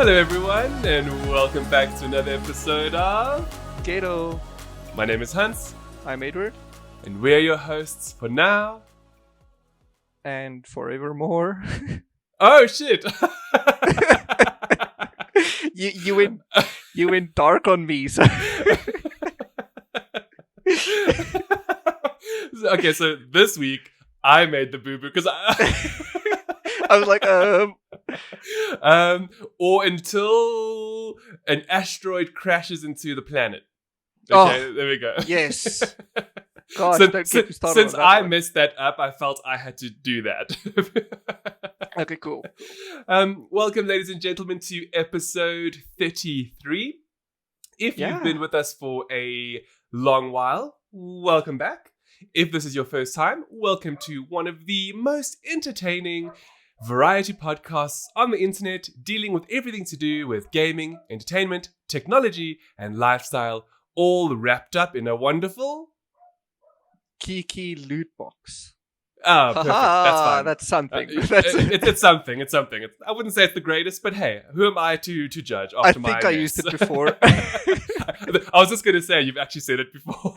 Hello everyone, and welcome back to another episode of Gato. My name is Hans, I'm Edward. and we're your hosts for now. And forevermore. Oh shit! you went dark on me. So. Okay, so this week I made the boo-boo because I was like, or until an asteroid crashes into the planet. Okay, there we go. Yes. God, So, don't get me started since on that I one. messed that up, I felt I had to do that. Okay, cool. Welcome, ladies and gentlemen, to episode 33. If you've been with us for a long while, welcome back. If this is your first time, welcome to one of the most entertaining variety podcasts on the internet, dealing with everything to do with gaming, entertainment, technology, and lifestyle, all wrapped up in a wonderful... Kiki loot box. Ah, perfect. That's fine. That's something. It's something. It's something. I wouldn't say it's the greatest, but hey, who am I to judge after my I think I mess? used it before. I was just going to say you've actually said it before,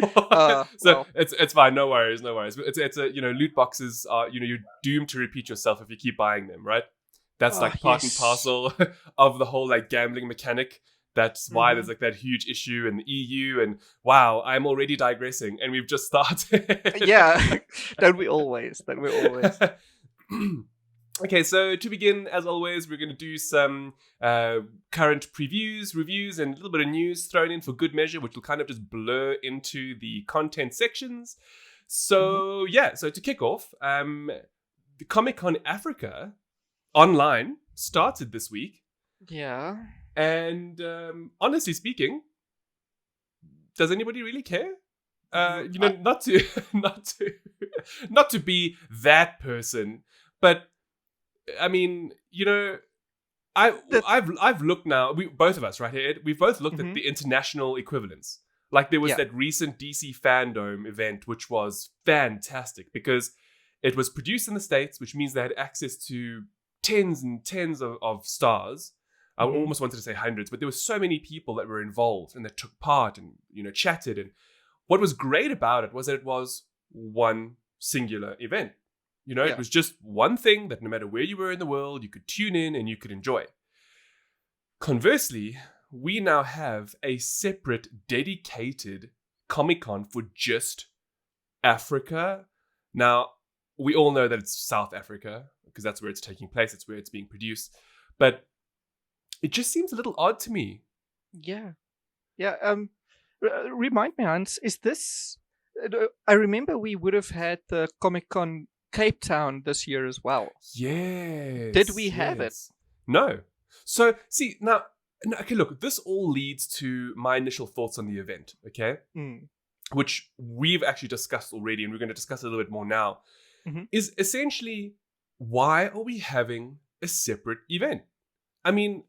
so well. it's fine. No worries. It's a loot boxes are you're doomed to repeat yourself if you keep buying them, right? That's like part and parcel of the whole like gambling mechanic. That's why there's like that huge issue in the EU. And wow, I'm already digressing, and we've just started. Yeah, don't we always? Okay, so to begin, as always, we're going to do some current previews, reviews, and a little bit of news thrown in for good measure, which will kind of just blur into the content sections. So so to kick off, the Comic-Con Africa online started this week. Yeah. And honestly speaking, does anybody really care? Not to be that person, but I mean, I've looked now. Both of us, right here, we've both looked at the international equivalents. Like there was that recent DC Fandom event, which was fantastic because it was produced in the States, which means they had access to tens and tens of stars. I almost wanted to say hundreds, but there were so many people that were involved and that took part and, chatted. And what was great about it was that it was one singular event. It was just one thing that no matter where you were in the world, you could tune in and you could enjoy. Conversely, we now have a separate, dedicated Comic-Con for just Africa. Now, we all know that it's South Africa because that's where it's taking place. It's where it's being produced. But it just seems a little odd to me. Yeah. Remind me, Hans, is this... I remember we would have had the Comic-Con Cape Town this year as well. Yes. Did we have it? No. So, see, now, okay, look, this all leads to my initial thoughts on the event, okay? Which we've actually discussed already, and we're going to discuss a little bit more now, is essentially, why are we having a separate event? I mean,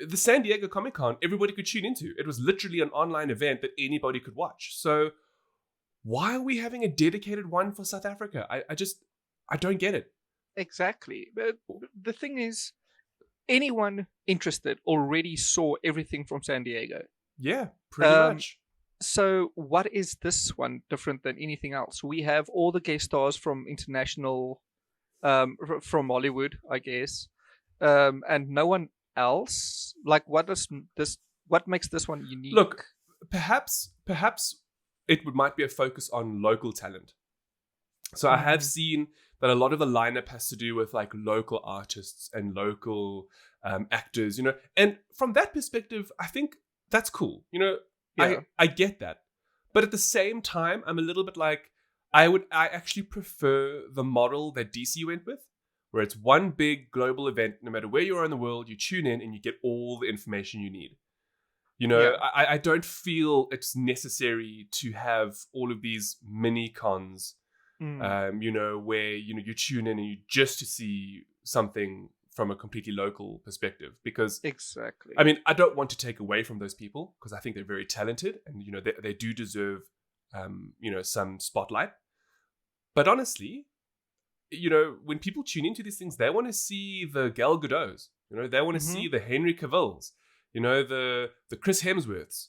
the San Diego Comic-Con, everybody could tune into. It was literally an online event that anybody could watch. So why are we having a dedicated one for South Africa? I don't get it. Exactly. But the thing is, anyone interested already saw everything from San Diego. Yeah, pretty much. So what is this one different than anything else? We have all the guest stars from international, from Hollywood, I guess. And no one else. Like, what makes this one unique? Look, perhaps it might be a focus on local talent. So I have seen that a lot of the lineup has to do with like local artists and local actors, and from that perspective, I think that's cool. I get that, but at the same time, I'm a little bit like, I actually prefer the model that DC went with, where it's one big global event. No matter where you are in the world, you tune in and you get all the information you need. I don't feel it's necessary to have all of these mini cons, where, you tune in and you just to see something from a completely local perspective. Because, exactly. I mean, I don't want to take away from those people because I think they're very talented and, they do deserve, some spotlight. But honestly, when people tune into these things, they want to see the Gal Gadots. They want to see the Henry Cavills. The Chris Hemsworths.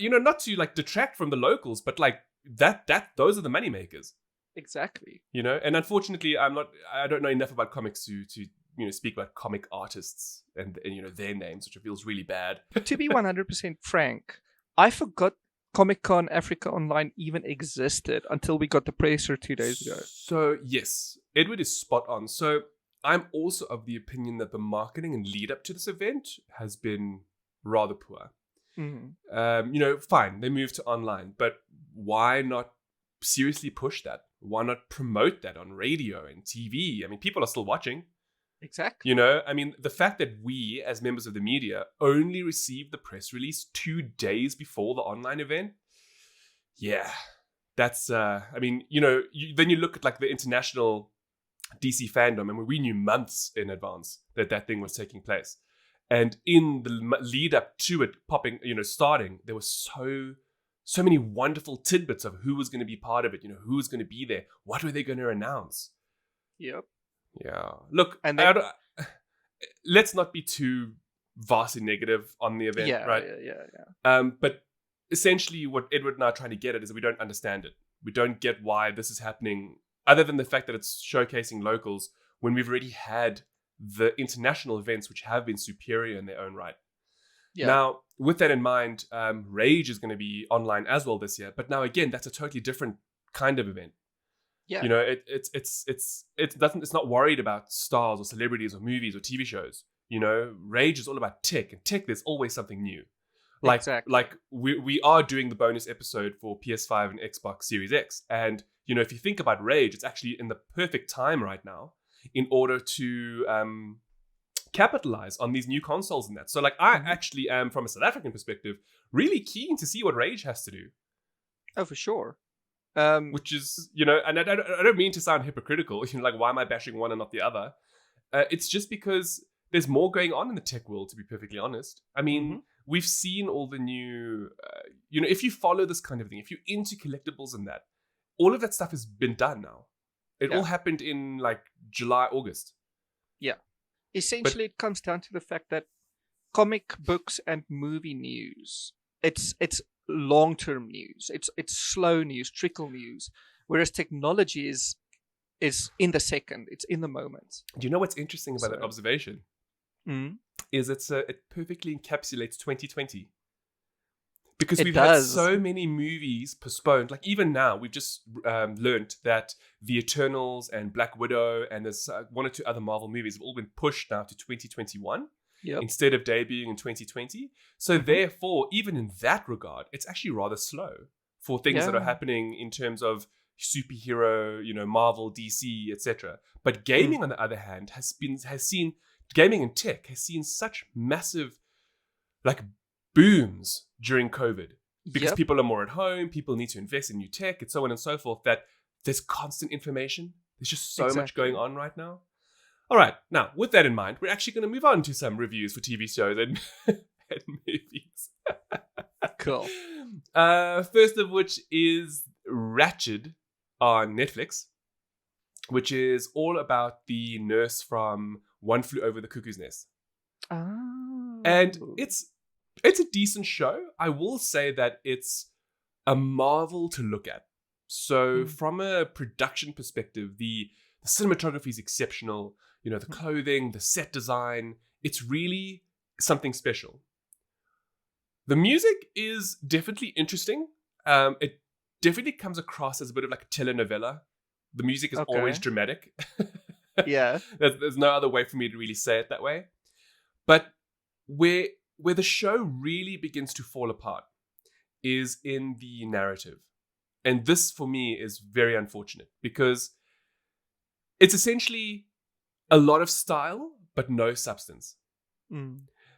Not to like detract from the locals, but like those are the moneymakers. Exactly. And unfortunately, I don't know enough about comics to speak about comic artists and their names, which feels really bad. But to be 100% frank, I forgot Comic-Con Africa Online even existed until we got the presser 2 days ago. So yes, Edward is spot on. So I'm also of the opinion that the marketing and lead up to this event has been rather poor. Fine, they moved to online, but why not seriously push that? Why not promote that on radio and TV? I mean, people are still watching. Exactly. The fact that we, as members of the media, only received the press release 2 days before the online event. Yeah, that's, then you look at like the international DC fandom, and we knew months in advance that thing was taking place. And in the lead up to it starting, there was so many wonderful tidbits of who was going to be part of it, who was going to be there, what were they going to announce. Yep. Yeah. Look, and let's not be too vastly negative on the event, right? Yeah. But essentially what Edward and I are trying to get at is that we don't understand it. We don't get why this is happening, other than the fact that it's showcasing locals when we've already had the international events, which have been superior in their own right. Yeah. Now, with that in mind, Rage is going to be online as well this year. But now again, that's a totally different kind of event. Yeah. It's not worried about stars or celebrities or movies or TV shows. Rage is all about tech, and tech, there's always something new. Like we are doing the bonus episode for PS5 and Xbox Series X. And, if you think about Rage, it's actually in the perfect time right now in order to capitalize on these new consoles and that. So, I actually am, from a South African perspective, really keen to see what Rage has to do. Oh, for sure. Which is, and I don't mean to sound hypocritical, why am I bashing one and not the other? It's just because there's more going on in the tech world, to be perfectly honest. I mean, we've seen all the new, if you follow this kind of thing, if you're into collectibles and that, all of that stuff has been done now. It all happened in July, August. Yeah. Essentially, it comes down to the fact that comic books and movie news, it's long-term news. It's slow news, trickle news. Whereas technology is in the second. It's in the moment. Do you know what's interesting about that observation? Is it perfectly encapsulates 2020. Because we've had so many movies postponed. Like even now, we've just learned that The Eternals and Black Widow and there's one or two other Marvel movies have all been pushed now to 2021 instead of debuting in 2020. So therefore, even in that regard, it's actually rather slow for things that are happening in terms of superhero, Marvel, DC, etc. But gaming, on the other hand, has seen gaming and tech has seen such massive booms during COVID because people are more at home, people need to invest in new tech and so on and so forth, that there's constant information. There's just so much going on right now. All right. Now, with that in mind, we're actually going to move on to some reviews for TV shows and, and movies. Cool. First of which is Ratched on Netflix, which is all about the nurse from One Flew Over the Cuckoo's Nest. Oh. And it's a decent show. I will say that it's a marvel to look at. So from a production perspective, the cinematography is exceptional. The clothing, the set design, it's really something special. The music is definitely interesting. It definitely comes across as a bit of a telenovela. The music is always dramatic. Yeah. There's no other way for me to really say it that way. But where the show really begins to fall apart is in the narrative. And this, for me, is very unfortunate because it's essentially a lot of style, but no substance.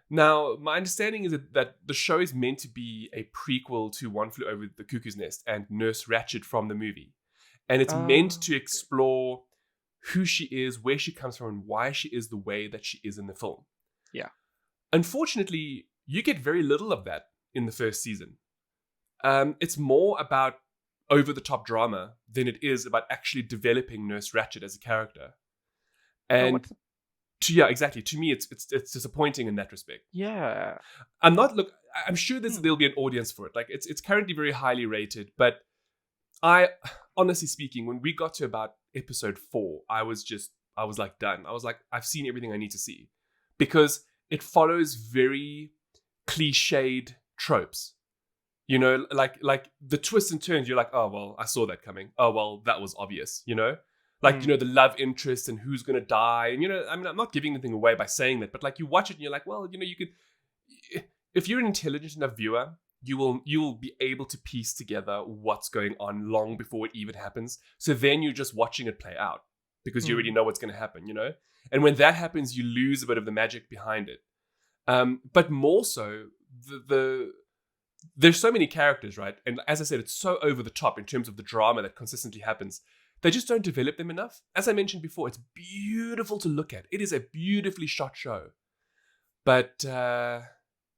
Now, my understanding is that the show is meant to be a prequel to One Flew Over the Cuckoo's Nest and Nurse Ratched from the movie. And it's meant to explore who she is, where she comes from, and why she is the way that she is in the film. Yeah. Unfortunately, you get very little of that in the first season. It's more about over-the-top drama than it is about actually developing Nurse Ratched as a character. And exactly. To me, it's disappointing in that respect. Yeah. I'm sure there'll be an audience for it. Like it's currently very highly rated, but I, honestly speaking, when we got to about episode 4, I was like done. I was like, I've seen everything I need to see, because it follows very cliched tropes. You know, like the twists and turns. You're like, oh well, I saw that coming. Oh well, that was obvious. You know, like the love interest and who's gonna die. And I mean, I'm not giving anything away by saying that, but like you watch it and you're like, well, you could, if you're an intelligent enough viewer, you will be able to piece together what's going on long before it even happens. So then you're just watching it play out because you already know what's going to happen, And when that happens, you lose a bit of the magic behind it. But more so, there's so many characters, right? And as I said, it's so over the top in terms of the drama that consistently happens. They just don't develop them enough. As I mentioned before, it's beautiful to look at. It is a beautifully shot show. But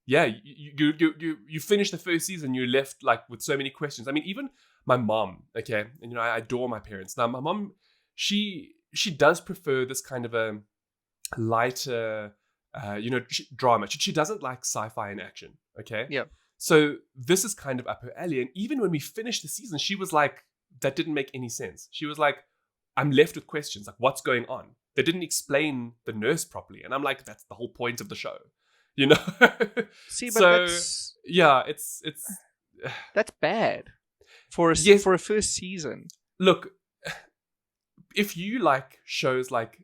yeah, you finish the first season, you're left like with so many questions. I mean, even my mom, okay, and I adore my parents. Now, my mom, she does prefer this kind of a lighter, drama. She doesn't like sci-fi and action, okay? Yeah. So this is kind of up her alley. And even when we finished the season, she was like, that didn't make any sense. She was like, I'm left with questions, like what's going on? They didn't explain the nurse properly. And I'm like, that's the whole point of the show. See, but so that's, yeah, it's that's bad for a Yes. for a first season. Look, if you like shows like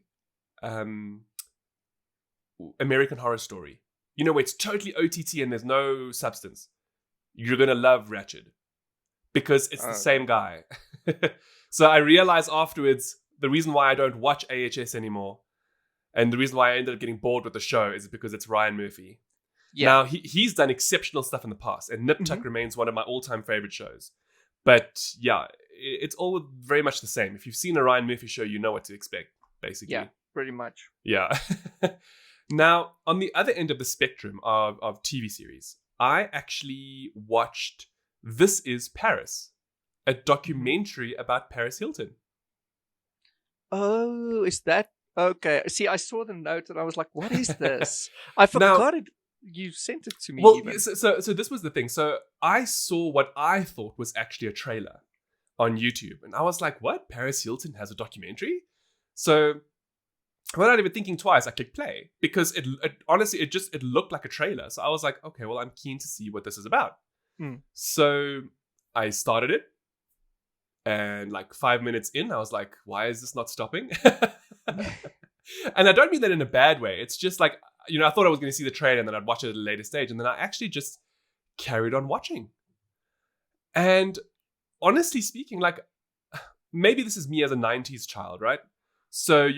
American Horror Story, where it's totally OTT and there's no substance, you're gonna love Ratched because it's the same guy. So I realized afterwards the reason why I don't watch AHS anymore. And the reason why I ended up getting bored with the show is because it's Ryan Murphy. Yeah. Now, he's done exceptional stuff in the past, and Nip Tuck remains one of my all-time favorite shows. But yeah, it's all very much the same. If you've seen a Ryan Murphy show, you know what to expect, basically. Yeah, pretty much. Yeah. Now, on the other end of the spectrum of TV series, I actually watched This Is Paris, a documentary about Paris Hilton. Oh, is that... Okay, see, I saw the note and I was like, what is this? I forgot it. You sent it to me. Well, even. so this was the thing. So I saw what I thought was actually a trailer on YouTube. And I was like, what? Paris Hilton has a documentary? So without even thinking twice, I clicked play. Because it honestly, it looked like a trailer. So I was like, okay, well, I'm keen to see what this is about. So I started it. And like 5 minutes in, I was like, why is this not stopping? And I don't mean that in a bad way. It's just like, I thought I was going to see the trailer and then I'd watch it at a later stage. And then I actually just carried on watching. And honestly speaking, like, maybe this is me as a 90s child, right? So,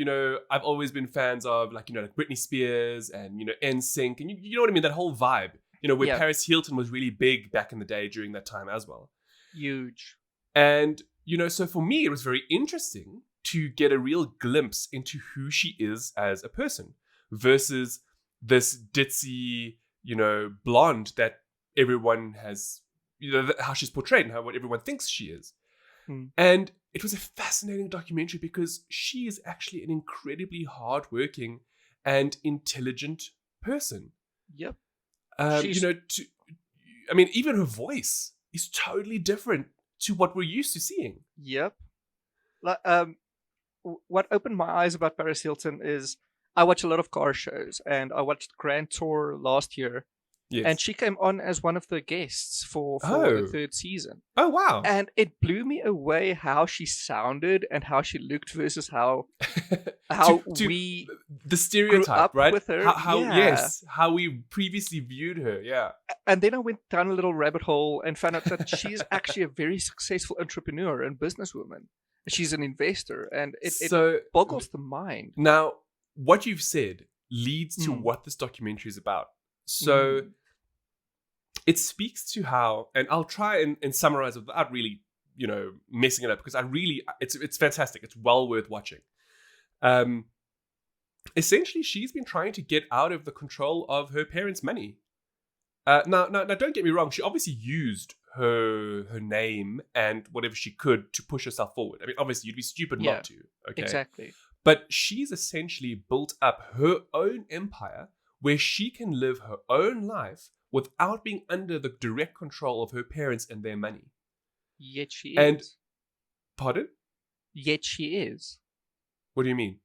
I've always been fans of like Britney Spears and, NSYNC. And you know what I mean? That whole vibe, where Paris Hilton was really big back in the day during that time as well. Huge. And, so for me, it was very interesting to get a real glimpse into who she is as a person versus this ditzy, blonde that everyone has, how she's portrayed and what everyone thinks she is. And it was a fascinating documentary because she is actually an incredibly hardworking and intelligent person. Yep. Even her voice is totally different to what we're used to seeing. Yep. Like, what opened my eyes about Paris Hilton is I watch a lot of car shows, and I watched Grand Tour last year. Yes. And she came on as one of the guests for the third season. Oh, wow. And it blew me away how she sounded and how she looked versus how we the stereotype, grew up right? With her. Yes, how we previously viewed her, yeah. And then I went down a little rabbit hole and found out that she's actually a very successful entrepreneur and businesswoman. She's an investor, and it boggles the mind. Now, what you've said leads to what this documentary is about. So it speaks to how, and I'll try and summarize it without really, messing it up, because it's fantastic. It's well worth watching. Essentially, she's been trying to get out of the control of her parents' money. Now, don't get me wrong. She obviously used her name and whatever she could to push herself forward. I mean, obviously, you'd be stupid Yeah, not to. Okay, exactly. but she's essentially built up her own empire where she can live her own life without being under the direct control of her parents and their money. Yet she And is. pardon? Yet she is. What do you mean?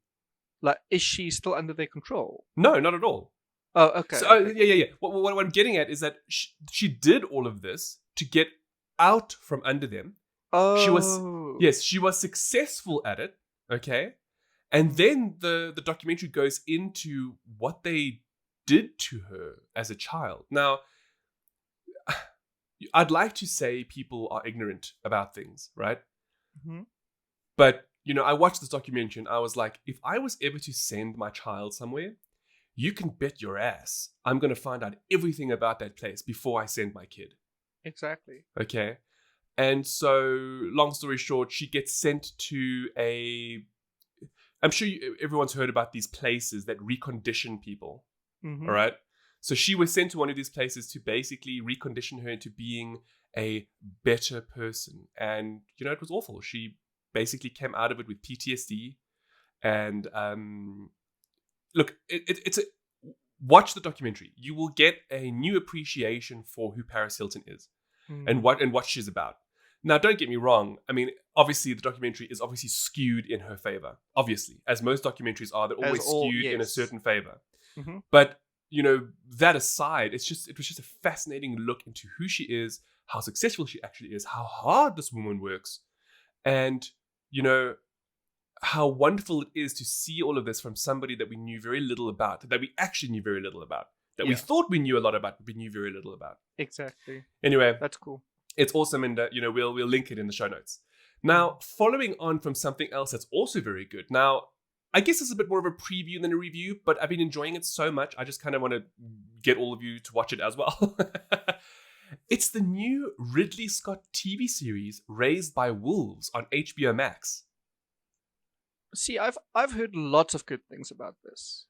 Like, is she still under their control? No, not at all. Oh, okay. So, okay. yeah. What I'm getting at is that she did all of this to get out from under them. Oh. She was successful at it. Okay. And then the documentary goes into what they did to her as a child. Now, I'd like to say people are ignorant about things, right? Mm-hmm. But, I watched this documentary and I was like, if I was ever to send my child somewhere, you can bet your ass I'm going to find out everything about that place before I send my kid. Exactly. Okay. And so, long story short, she gets sent to I'm sure everyone's heard about these places that recondition people. Mm-hmm. All right. So she was sent to one of these places to basically recondition her into being a better person. And, it was awful. She basically came out of it with PTSD. And look, watch the documentary. You will get a new appreciation for who Paris Hilton is and what she's about. Now, don't get me wrong. I mean, obviously, the documentary is obviously skewed in her favor. Obviously, as most documentaries are, they're always skewed in a certain favor. Mm-hmm. But, that aside, it was just a fascinating look into who she is, how successful she actually is, how hard this woman works, and, how wonderful it is to see all of this from somebody that we knew very little about, that we actually knew very little about, that we thought we knew a lot about, but we knew very little about. Exactly. Anyway, that's cool. It's awesome, and we'll link it in the show notes. Now, following on from something else that's also very good. Now, I guess it's a bit more of a preview than a review, but I've been enjoying it so much, I just kind of want to get all of you to watch it as well. It's the new Ridley Scott TV series, Raised by Wolves, on HBO Max. See, I've heard lots of good things about this,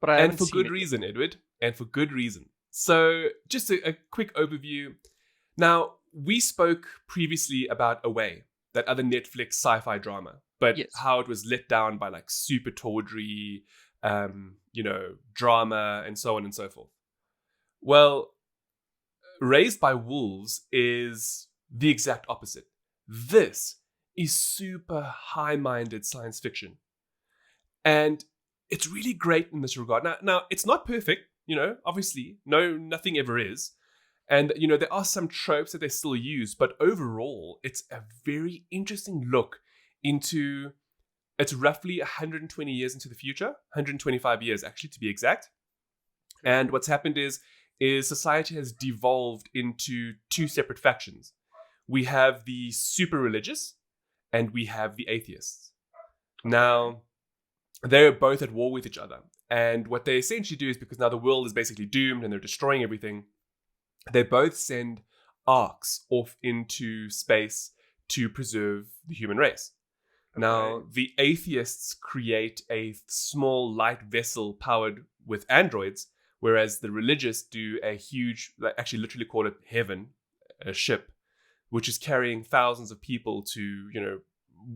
but I haven't seen it. And for good reason, Edward. And for good reason. So, just a quick overview. Now, we spoke previously about Away, that other Netflix sci-fi drama, but how it was let down by like super tawdry, drama and so on and so forth. Well, Raised by Wolves is the exact opposite. This is super high-minded science fiction. And it's really great in this regard. Now it's not perfect, obviously. Nothing ever is. And, there are some tropes that they still use, but overall, it's a very interesting look into, it's roughly 120 years into the future, 125 years actually, to be exact. And what's happened is society has devolved into two separate factions. We have the super religious and we have the atheists. Now, they're both at war with each other. And what they essentially do is, because now the world is basically doomed and they're destroying everything, they both send arcs off into space to preserve the human race. Okay. Now, the atheists create a small light vessel powered with androids, whereas the religious do a huge, actually literally call it heaven, a ship, which is carrying thousands of people to,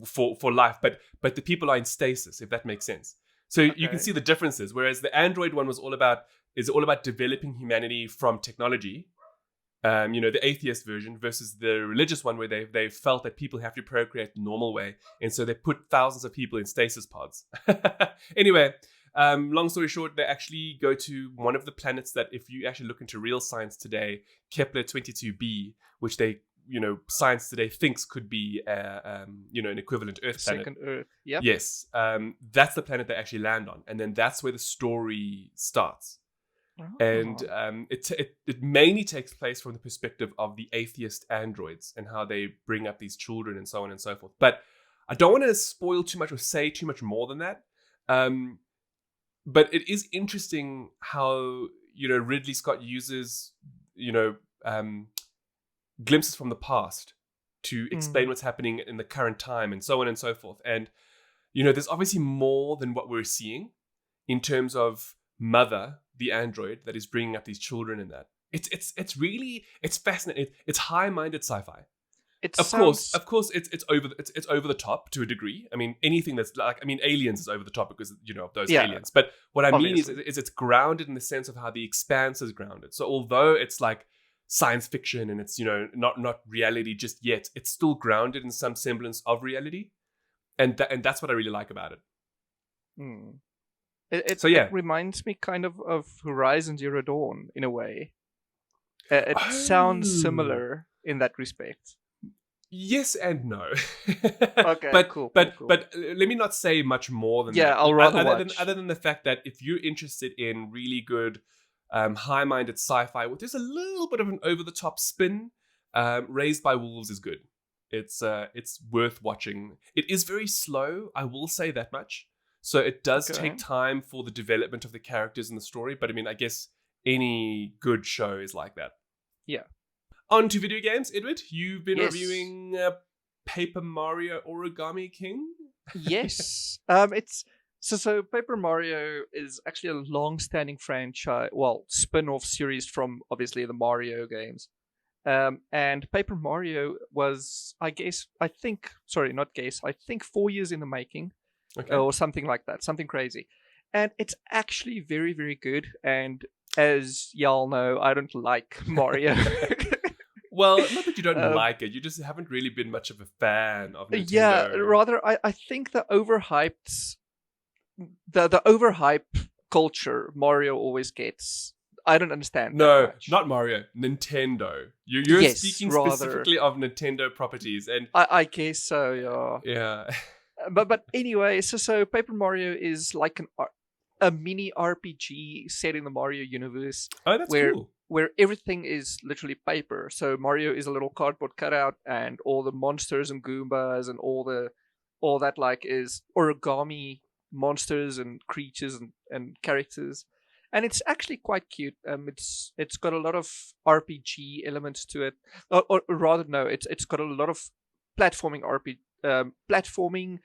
for life. But the people are in stasis, if that makes sense. So you can see the differences. Whereas the android one is all about developing humanity from technology. The atheist version versus the religious one, where they felt that people have to procreate the normal way, and so they put thousands of people in stasis pods. Anyway, long story short, they actually go to one of the planets that, if you actually look into real science today, Kepler 22b, which they science today thinks could be an equivalent Earth planet. Second Earth. Yep. Yes, that's the planet they actually land on, and then that's where the story starts. Oh. And it mainly takes place from the perspective of the atheist androids and how they bring up these children and so on and so forth. But I don't want to spoil too much or say too much more than that. But it is interesting how Ridley Scott uses glimpses from the past to explain what's happening in the current time and so on and so forth. And there's obviously more than what we're seeing in terms of Mother, the android that is bringing up these children in that. it's really fascinating. It's high-minded sci-fi. It Of sounds course, it's over the top to a degree. I mean, anything that's like, I mean, Aliens is over the top because of those Yeah, aliens. But what I mean is obviously. it's grounded in the sense of how The Expanse is grounded. So although it's like science fiction and it's not reality just yet, it's still grounded in some semblance of reality, and that's what I really like about it. Hmm. It So yeah, reminds me kind of Horizon Zero Dawn in a way. It sounds similar in that respect. Yes and no. Okay, cool. But let me not say much more than that. Yeah, I'll rather other watch. other than the fact that if you're interested in really good, high-minded sci-fi, with just a little bit of an over-the-top spin, Raised by Wolves is good. It's worth watching. It is very slow, I will say that much. So it does take time for the development of the characters and the story. But I mean, I guess any good show is like that. Yeah. On to video games, Edward. You've been Yes. reviewing Paper Mario Origami King? Yes. It's so Paper Mario is actually a long-standing franchise, well, spin-off series from obviously the Mario games. And Paper Mario was, I think 4 years in the making, Okay. or something like that, something crazy. And it's actually very, very good. And as y'all know, I don't like Mario. Well, not that you don't like it, you just haven't really been much of a fan of Nintendo. Yeah, rather, I think the overhyped, the overhype culture Mario always gets, I don't understand. No, that much. not Mario. Nintendo. You're Yes, speaking rather. specifically of Nintendo properties, and I guess so. Yeah. yeah. But anyway, so Paper Mario is like a mini RPG set in the Mario universe. Oh, that's cool. Where everything is literally paper. So Mario is a little cardboard cutout, and all the monsters and Goombas and all that like is origami monsters and creatures and characters. And it's actually quite cute. It's got a lot of RPG elements to it, or rather, no, it's got a lot of platforming platforming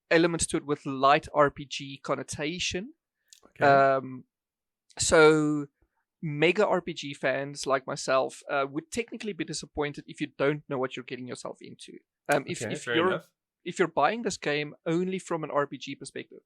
elements to it with light RPG connotation. Okay. So mega RPG fans like myself would technically be disappointed if you don't know what you're getting yourself into. If you're buying this game only from an RPG perspective,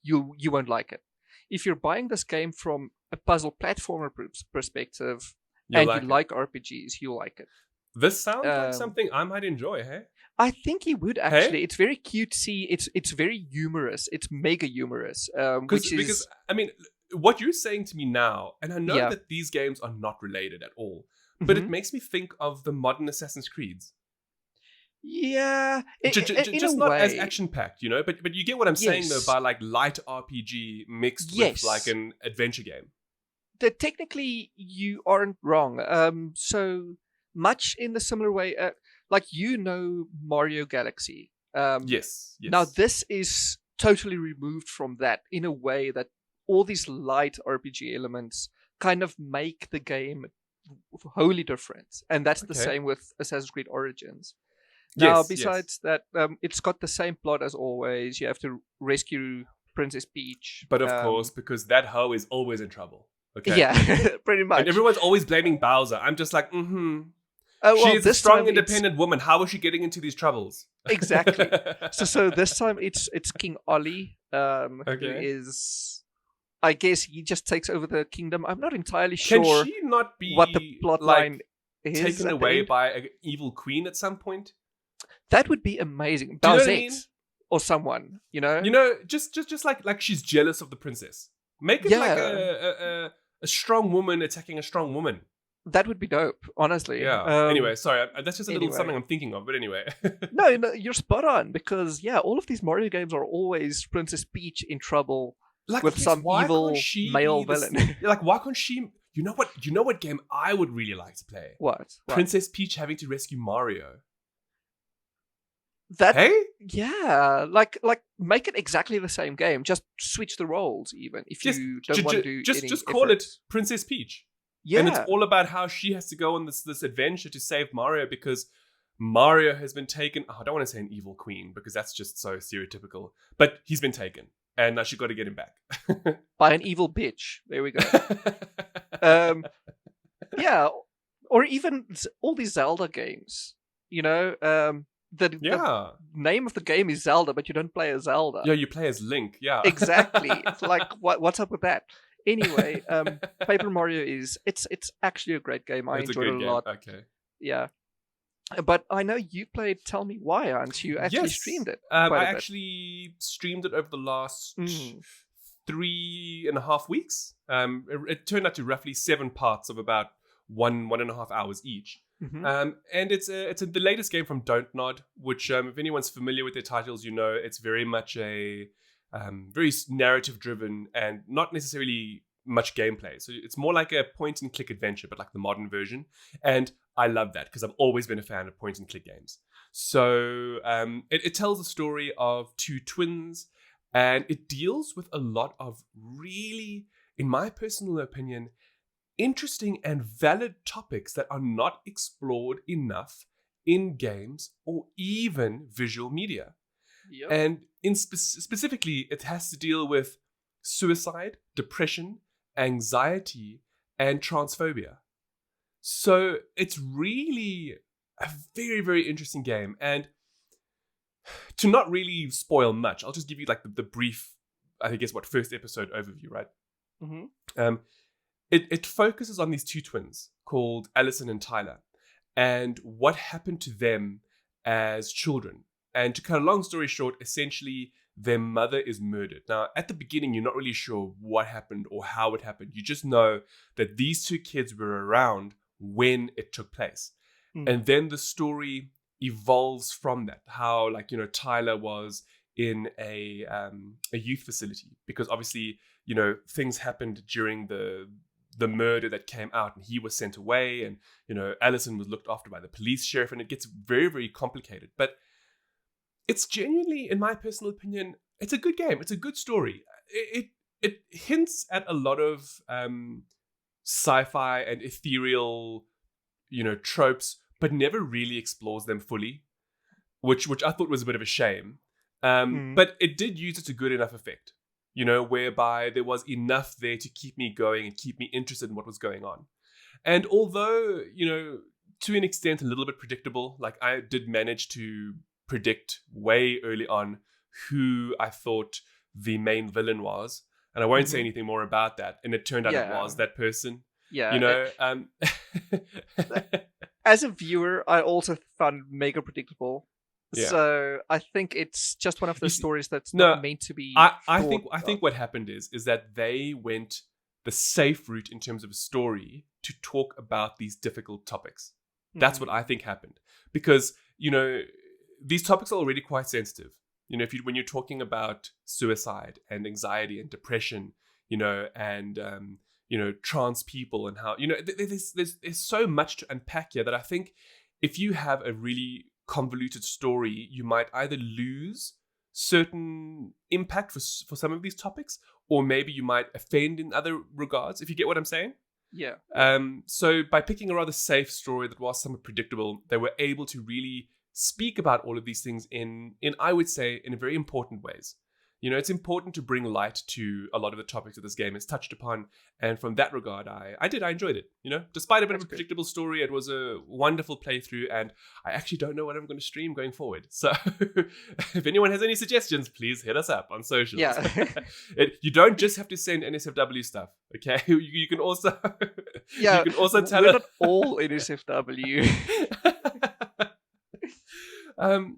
you won't like it. If you're buying this game from a puzzle platformer perspective you like RPGs, you'll like it. This sounds like something I might enjoy, hey? I think you would actually. Hey? It's very cutesy. It's very humorous. It's mega humorous. Because I mean, what you're saying to me now, and I know Yeah. that these games are not related at all, but it makes me think of the modern Assassin's Creeds. Yeah, Just not as action-packed, but you get what I'm saying though, Yes. by like light RPG mixed Yes. with like an adventure game. Technically, you aren't wrong. So much in the similar way, like Mario Galaxy. Yes. Now this is totally removed from that in a way that all these light RPG elements kind of make the game wholly different, and that's the Okay. same with Assassin's Creed Origins. Now, Yes, besides that, it's got the same plot as always. You have to rescue Princess Peach. But of course, because that hoe is always in trouble. Okay. Yeah, pretty much. And everyone's always blaming Bowser. I'm just like, Oh, well, she is a this strong, time independent woman. How is she getting into these troubles? Exactly. So this time it's King Ollie, who Okay. is, I guess he just takes over the kingdom. I'm not entirely Can sure she not be what the plot line is. taken at the away end. by an evil queen at some point? That would be amazing. Do you know what I Bowsette mean? or someone, Just like she's jealous of the princess. Make it like a strong woman attacking a strong woman. That would be dope, honestly. Yeah. Anyway, sorry, that's just a little anyway. something I'm thinking of. But anyway. No, you're spot on, because all of these Mario games are always Princess Peach in trouble with yes, some why evil can't she male be villain. Like, why can't she? You know what game I would really like to play? What? Princess Peach having to rescue Mario. That Hey? Yeah, like make it exactly the same game. Just switch the roles, even if you don't want to do just call it Princess Peach. Yeah, And it's all about how she has to go on this adventure to save Mario because Mario has been taken. I don't want to say an evil queen because that's just so stereotypical. But he's been taken, and now she got to get him back by an evil bitch. There we go. Yeah, or even all these Zelda games. The Yeah. name of the game is Zelda, but you don't play as Zelda. Yeah, you play as Link. Yeah. Exactly. It's like what's up with that? Anyway, Paper Mario it's actually a great game. I It's a enjoyed good it a game. lot. Okay. Yeah. But I know you played Tell Me Why, aren't you? Actually Yes. streamed it. I quite a bit. actually streamed it over the last Mm. 3.5 weeks. It turned out to roughly 7 parts of about 1.5 hours each. Mhm. And it's the latest game from Don't Nod, which if anyone's familiar with their titles, it's very much a very narrative driven and not necessarily much gameplay. So it's more like a point and click adventure, but like the modern version. And I love that because I've always been a fan of point and click games. So it tells the story of two twins, and it deals with a lot of really, in my personal opinion, interesting and valid topics that are not explored enough in games or even visual media. Yep. And specifically, it has to deal with suicide, depression, anxiety, and transphobia. So it's really a very, very interesting game. And to not really spoil much, I'll just give you like the brief, I guess, first episode overview, right? Mm-hmm. It focuses on these two twins called Allison and Tyler and what happened to them as children. And to cut a long story short, essentially, their mother is murdered. Now, at the beginning, you're not really sure what happened or how it happened. You just know that these two kids were around when it took place. And then the story evolves from that. How, Tyler was in a youth facility because obviously, things happened during the murder that came out and he was sent away and, Allison was looked after by the police sheriff, and it gets very, very complicated. But it's genuinely, in my personal opinion, it's a good game. It's a good story. It hints at a lot of sci-fi and ethereal, tropes, but never really explores them fully, which I thought was a bit of a shame. But it did use it to good enough effect, whereby there was enough there to keep me going and keep me interested in what was going on. And although, to an extent, a little bit predictable, like I did manage to predict way early on who I thought the main villain was. And I won't say anything more about that. And it turned out it was that person. Yeah. As a viewer, I also found mega predictable. Yeah. So I think it's just one of those stories that's not meant to be. I think what happened is that they went the safe route in terms of a story to talk about these difficult topics. That's what I think happened. Because, these topics are already quite sensitive. When you're talking about suicide and anxiety and depression, and trans people and how, there's so much to unpack here that I think if you have a really convoluted story, you might either lose certain impact for some of these topics, or maybe you might offend in other regards, if you get what I'm saying. Yeah. So by picking a rather safe story that was somewhat predictable, they were able to really speak about all of these things in I would say, in very important ways. It's important to bring light to a lot of the topics that this game has touched upon. And from that regard, I enjoyed it. Despite a bit of a predictable story, it was a wonderful playthrough. And I actually don't know what I'm going to stream going forward. So if anyone has any suggestions, please hit us up on socials. Yeah. You don't just have to send NSFW stuff, okay? You can also... Yeah, you can also tell we're us... not all NSFW.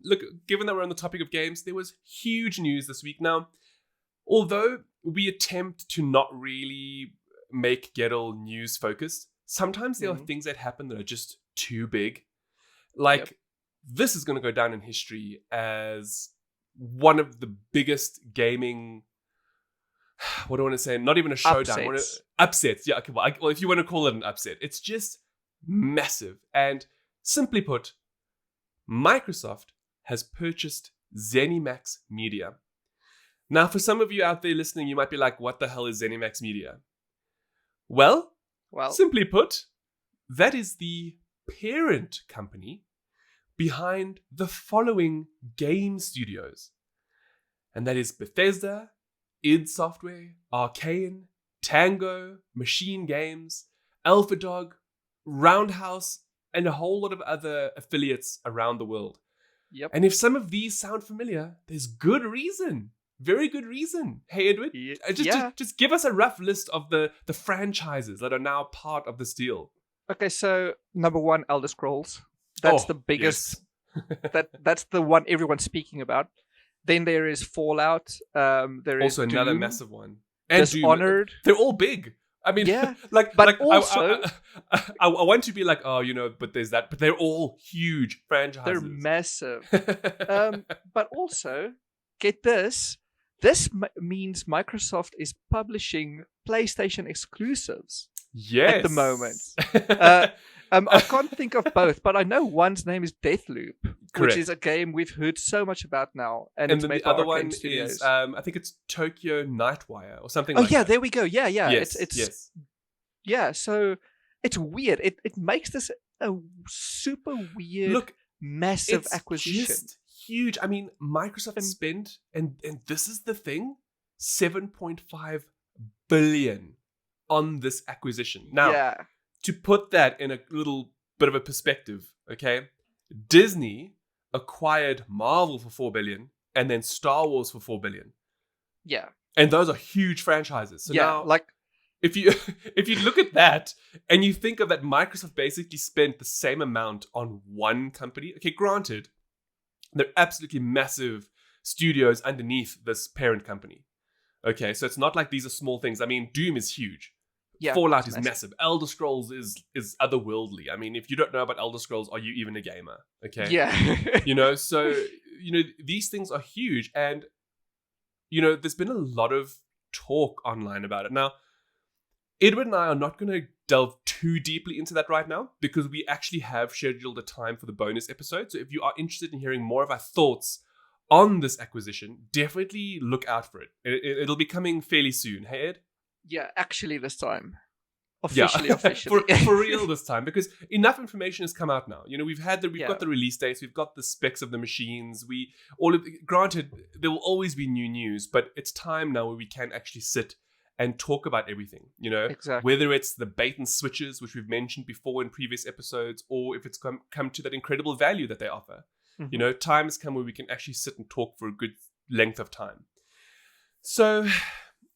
Look, given that we're on the topic of games, there was huge news this week. Now, although we attempt to not really make Get All news focused, sometimes there are things that happen that are just too big. This is going to go down in history as one of the biggest gaming... What do I want to say? Not even a showdown. Upsets. Yeah, okay, well, if you want to call it an upset. It's just massive. And simply put, Microsoft has purchased ZENIMAX Media. Now, for some of you out there listening, you might be like, what the hell is ZENIMAX Media? Well, simply put, that is the parent company behind the following game studios. And that is Bethesda, id Software, Arcane, Tango, Machine Games, AlphaDog, Roundhouse, and a whole lot of other affiliates around the world. Yep. And if some of these sound familiar, there's good reason. Very good reason. Hey, Edward, just give us a rough list of the franchises that are now part of this deal. Okay, so number 1, Elder Scrolls. That's the biggest. Yes. That's the one everyone's speaking about. Then there is Fallout. There also is another Doom, massive one. And Dishonored. Doom. They're all big. I mean, but also, I want to be like, but there's that. But they're all huge franchises. They're massive. But also, get this. This means Microsoft is publishing PlayStation exclusives. Yes. At the moment. I can't think of both, but I know one's name is Deathloop, which is a game we've heard so much about now. And it's then made the by other Arcane one Studios. is, I think it's Tokyo Nightwire or something that. like that. There we go. Yeah. Yes, It's Yeah, so it's weird. It makes this a super weird, massive acquisition. Just huge. I mean, Microsoft spent, and this is the thing, $7.5 billion on this acquisition. Now, to put that in a little bit of a perspective, okay, Disney acquired Marvel for $4 billion and then Star Wars for $4 billion. Yeah. And those are huge franchises. So now, like, if you look at that and you think of that, Microsoft basically spent the same amount on one company. Okay, granted, they're absolutely massive studios underneath this parent company. Okay, so it's not like these are small things. I mean, Doom is huge. Yeah, Fallout is massive. Elder Scrolls is otherworldly. I mean, if you don't know about Elder Scrolls, are you even a gamer? Okay. Yeah. So, these things are huge. And, there's been a lot of talk online about it. Now, Edward and I are not going to delve too deeply into that right now because we actually have scheduled a time for the bonus episode. So if you are interested in hearing more of our thoughts on this acquisition, definitely look out for it. It'll be coming fairly soon. Hey, Ed? Yeah, actually this time. Officially. for real this time, because enough information has come out now. We've got the release dates, we've got the specs of the machines. Granted, there will always be new news, but it's time now where we can actually sit and talk about everything. Exactly. Whether it's the bait and switches, which we've mentioned before in previous episodes, or if it's come to that incredible value that they offer. Mm-hmm. Time has come where we can actually sit and talk for a good length of time. So,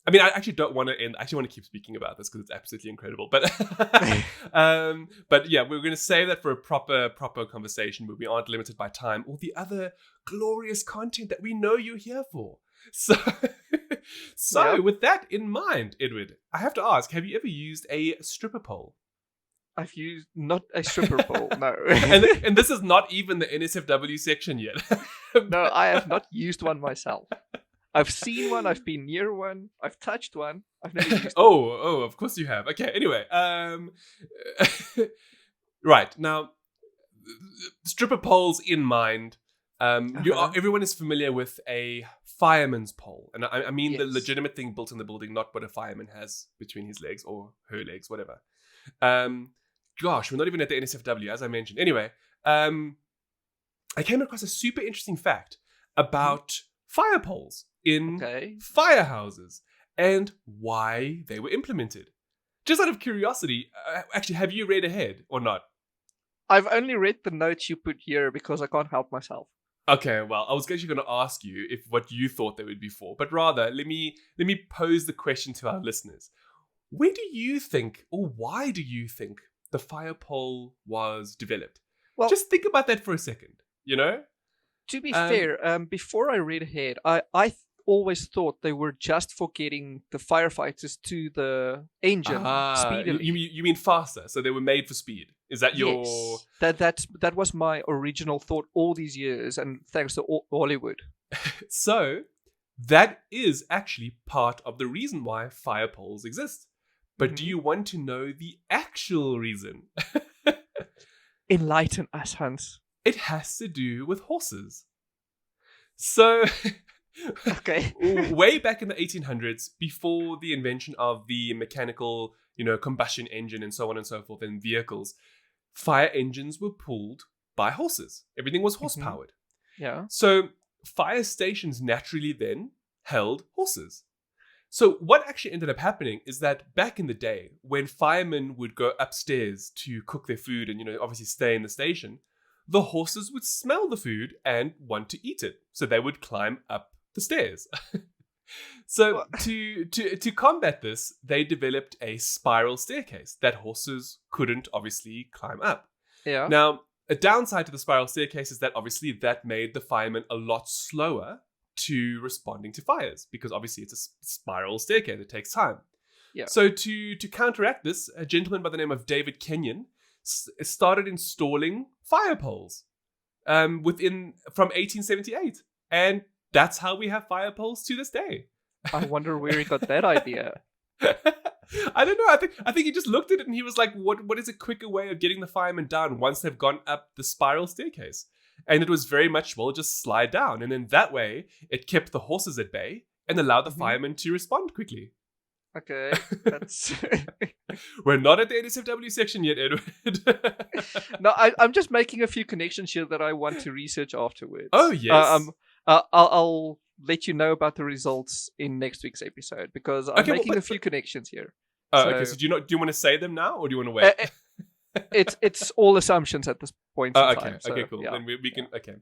I mean, I actually don't want to end. I actually want to keep speaking about this because it's absolutely incredible. But, but yeah, we're going to save that for a proper conversation where we aren't limited by time or the other glorious content that we know you're here for. So with that in mind, Edward, I have to ask: have you ever used a stripper pole? I've used not a stripper pole, no. and this is not even the NSFW section yet. No, I have not used one myself. I've seen one, I've been near one, I've touched one, I've never used one. Oh, of course you have. Okay, anyway. Right, now, stripper poles in mind. Everyone is familiar with a fireman's pole. And I mean the legitimate thing built in the building, not what a fireman has between his legs or her legs, whatever. Gosh, we're not even at the NSFW, as I mentioned. Anyway, I came across a super interesting fact about fire poles in firehouses and why they were implemented. Just out of curiosity, actually, have you read ahead or not? I've only read the notes you put here because I can't help myself. Okay, well, I was actually going to ask you if what you thought they would be for, but rather, let me pose the question to our listeners. Where do you think, or why do you think, the fire pole was developed? Well, just think about that for a second, To be fair, before I read ahead, I always thought they were just for getting the firefighters to the engine speedily. You mean faster, so they were made for speed. Is that your... Yes, that was my original thought all these years, and thanks to Hollywood. So, that is actually part of the reason why fire poles exist. But do you want to know the actual reason? Enlighten us, Hans. It has to do with horses. So... Okay. Way back in the 1800s, before the invention of the mechanical, combustion engine and so on and so forth in vehicles, fire engines were pulled by horses. Everything was horse-powered. Yeah. So fire stations naturally then held horses. So what actually ended up happening is that back in the day, when firemen would go upstairs to cook their food and, obviously stay in the station, the horses would smell the food and want to eat it. So they would climb up the stairs. So to combat this, they developed a spiral staircase that horses couldn't obviously climb up. Yeah. Now, a downside to the spiral staircase is that obviously that made the firemen a lot slower to responding to fires, because obviously it's a spiral staircase. It takes time. Yeah. So to counteract this, a gentleman by the name of David Kenyon started installing fire poles from 1878. And that's how we have fire poles to this day. I wonder where he got that idea. I don't know. I think he just looked at it and he was like, what is a quicker way of getting the firemen down once they've gone up the spiral staircase? And it was very much, well, just slide down. And then that way, it kept the horses at bay and allowed the firemen to respond quickly. Okay, that's... We're not at the NSFW section yet, Edward. No, I'm just making a few connections here that I want to research afterwards. Oh, yes. I'll let you know about the results in next week's episode, because I'm making a few connections here. Okay. So do you want to say them now, or do you want to wait? It's all assumptions at this point in time. So, okay, cool. Yeah. Then we can. Okay.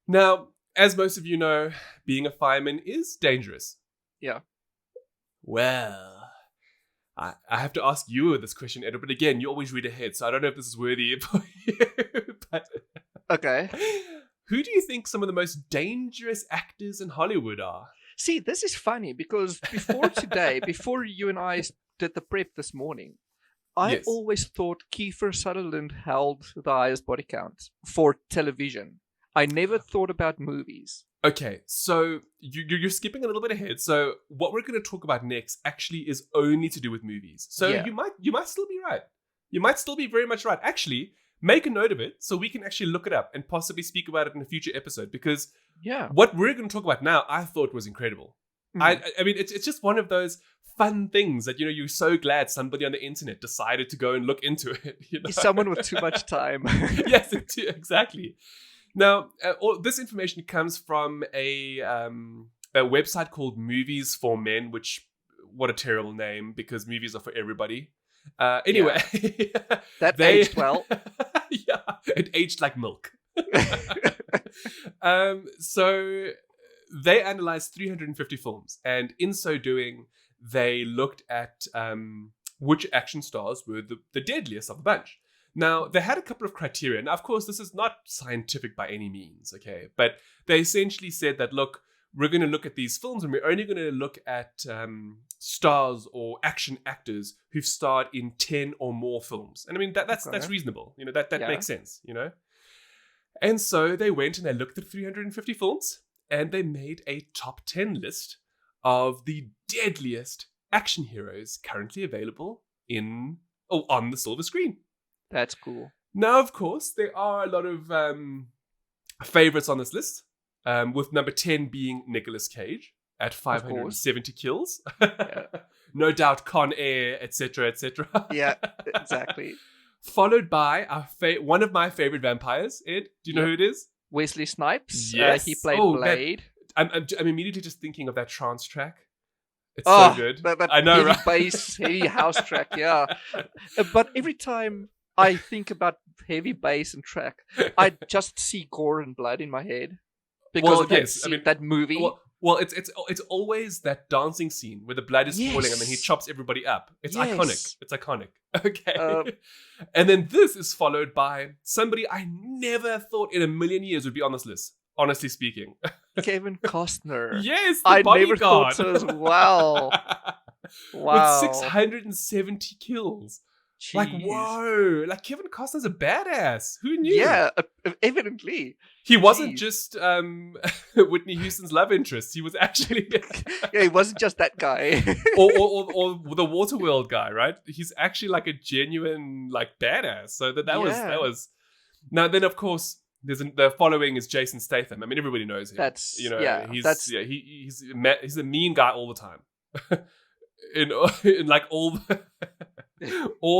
Now, as most of you know, being a fireman is dangerous. Yeah. Well, I have to ask you this question, Edward. But again, you always read ahead, so I don't know if this is worthy for you. But okay. Who do you think some of the most dangerous actors in Hollywood are? See, this is funny because before you and I did the prep this morning, I always thought Kiefer Sutherland held the highest body count for television. I never thought about movies. Okay, so you're skipping a little bit ahead. So what we're going to talk about next actually is only to do with movies. So you might still be right. You might still be very much right. Actually, make a note of it so we can actually look it up and possibly speak about it in a future episode, because what we're going to talk about now, I thought was incredible. I mean, it's just one of those fun things that, you're so glad somebody on the internet decided to go and look into it. Someone with too much time. Yes, exactly. Now, all this information comes from a website called Movies for Men, which, what a terrible name, because movies are for everybody. Anyway. That aged well. Yeah, it aged like milk. So they analyzed 350 films, and in so doing, they looked at which action stars were the deadliest of the bunch. Now, they had a couple of criteria. Now, of course, this is not scientific by any means, okay? But they essentially said that, look, we're going to look at these films and we're only going to look at stars or action actors who've starred in 10 or more films. And I mean, that's reasonable. That makes sense, And so they went and they looked at 350 films and they made a top 10 list of the deadliest action heroes currently available on the silver screen. That's cool. Now, of course, there are a lot of favorites on this list, with number 10 being Nicolas Cage at 570 kills. Yeah. No doubt Con Air, etc., etc. Yeah, exactly. Followed by one of my favorite vampires, Ed. Do you know who it is? Wesley Snipes. Yes. He played Blade. I'm immediately just thinking of that trance track. It's so good. That I know, heavy right? bass, heavy house track, yeah. But every time I think about heavy bass and track, I just see gore and blood in my head because of that movie. Well, it's always that dancing scene where the blood is falling and then he chops everybody up. It's iconic. It's iconic. Okay. And then this is followed by somebody I never thought in a million years would be on this list, honestly speaking. Kevin Costner. Yes, I bodyguard. never thought so as well. Wow. With 670 kills. Jeez. Like, whoa. Like, Kevin Costner's a badass. Who knew? Yeah, evidently. He wasn't just Whitney Houston's love interest. He was actually... Yeah, he wasn't just that guy. or the Waterworld guy, right? He's actually like a genuine, like, badass. So that was... Now, then, of course, the following is Jason Statham. I mean, everybody knows him. He's a mean guy all the time. in like all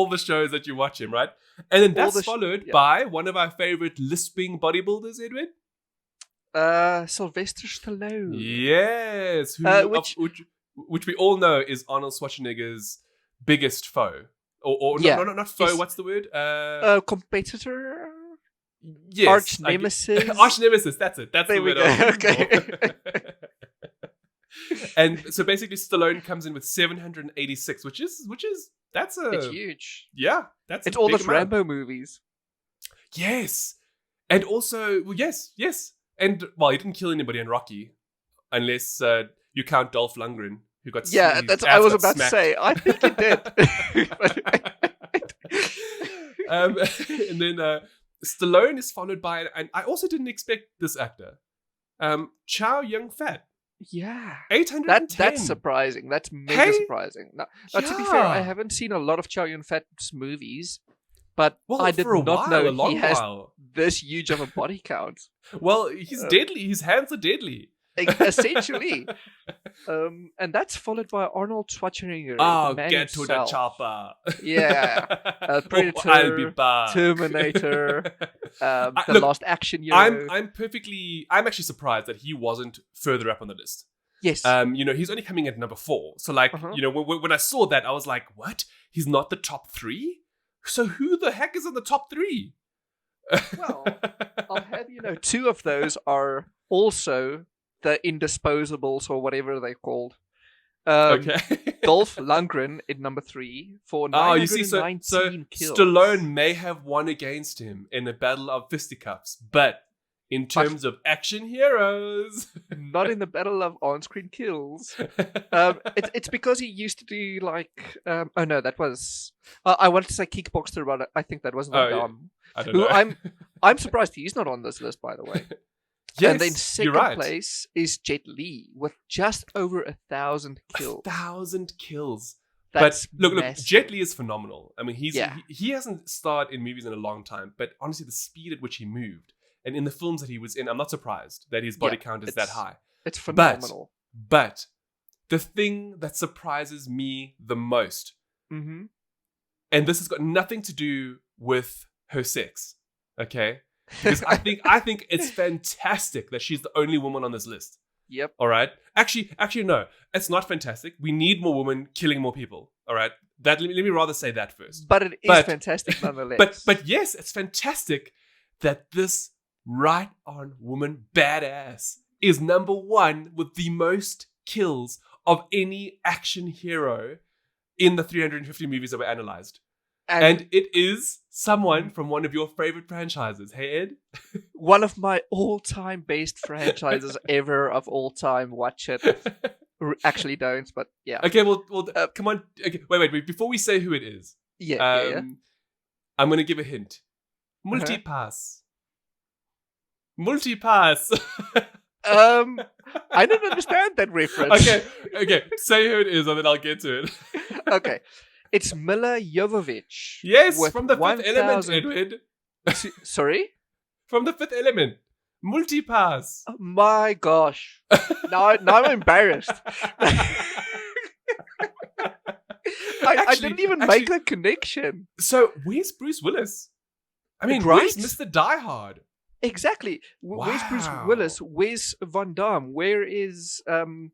the shows that you watch him, right? And then that's followed by one of our favorite lisping bodybuilders, Edwin. Sylvester Stallone. Yes. which we all know is Arnold Schwarzenegger's biggest foe. Or Yeah. not foe, what's the word? Competitor? Yes. Arch nemesis? Arch nemesis, that's it. That's There the we word I was go. looking Okay. for. And so basically Stallone comes in with 786, which is that's It's huge. Yeah, that's It's a all big the amount. Rambo movies. Yes. And also, well, yes. And, well, he didn't kill anybody in Rocky, unless you count Dolph Lundgren, who got Yeah, his that's ass I was got about smacked. to say. I think he did. And then Stallone is followed by, and I also didn't expect this actor, Chow Yun-fat. Yeah. 810. That's surprising. That's mega Hey? surprising. Now, to be fair, I Yeah. haven't seen a lot of Chow Yun-fat's movies, but Well, I did for a not while, know a long he has while. this huge of a body count. Well, he's deadly. His hands are deadly. Essentially. And that's followed by Arnold Schwarzenegger. Oh, the man get to the himself. chopper. Yeah. Predator, I'll be back. Terminator, the look, Last Action Hero. I'm actually surprised that he wasn't further up on the list. Yes. He's only coming at number 4. So like, when I saw that, I was like, what? He's not the top 3? So who the heck is in the top 3? Well, I'll have you know, 2 of those are also the indisposables or whatever they're called. Okay. Dolph Lundgren in number 3 for Oh, 919 you see, so kills. Stallone may have won against him in a battle of fisticuffs, but in terms of action heroes, not in the battle of on-screen kills. It's because he used to do like oh no, that was I wanted to say kickboxer, but I think that was Van Damme. I don't know. I'm surprised he's not on this list, by the way. Yes, and then you're second right. place is Jet Li with just over 1,000 kills. 1,000 kills. That's but look, massive. Jet Li is phenomenal. I mean, Yeah. he hasn't starred in movies in a long time, but honestly, the speed at which he moved, and in the films that he was in, I'm not surprised that his body count is that high. It's phenomenal. But the thing that surprises me the most, Mm-hmm. and this has got nothing to do with her sex, okay? Because I think it's fantastic that she's the only woman on this list. Yep. All right. Actually, no, it's not fantastic. We need more women killing more people. All right. Let me rather say that first. But it is fantastic nonetheless. But yes, it's fantastic that this right-on woman badass is number 1 with the most kills of any action hero in the 350 movies that were analyzed. And it is someone from one of your favorite franchises. Hey, Ed? One of my all-time based franchises ever of all time. Watch it. Actually don't, but yeah. Okay, well, come on. Okay, wait. Before we say who it is, Yeah. I'm going to give a hint. Multipass. Multipass. I didn't understand that reference. Okay. Say who it is, and then I'll get to it. Okay. It's Mila Jovovich. Yes, with from the Fifth Element, 1,000 Edwin. Sorry? From the Fifth Element. Multipass. Oh my gosh. Now I'm embarrassed. I didn't even make that connection. So, where's Bruce Willis? I mean, Right? where's Mr. Die Hard? Exactly. Where's Bruce Wow. Willis? Where's Van Damme? Where is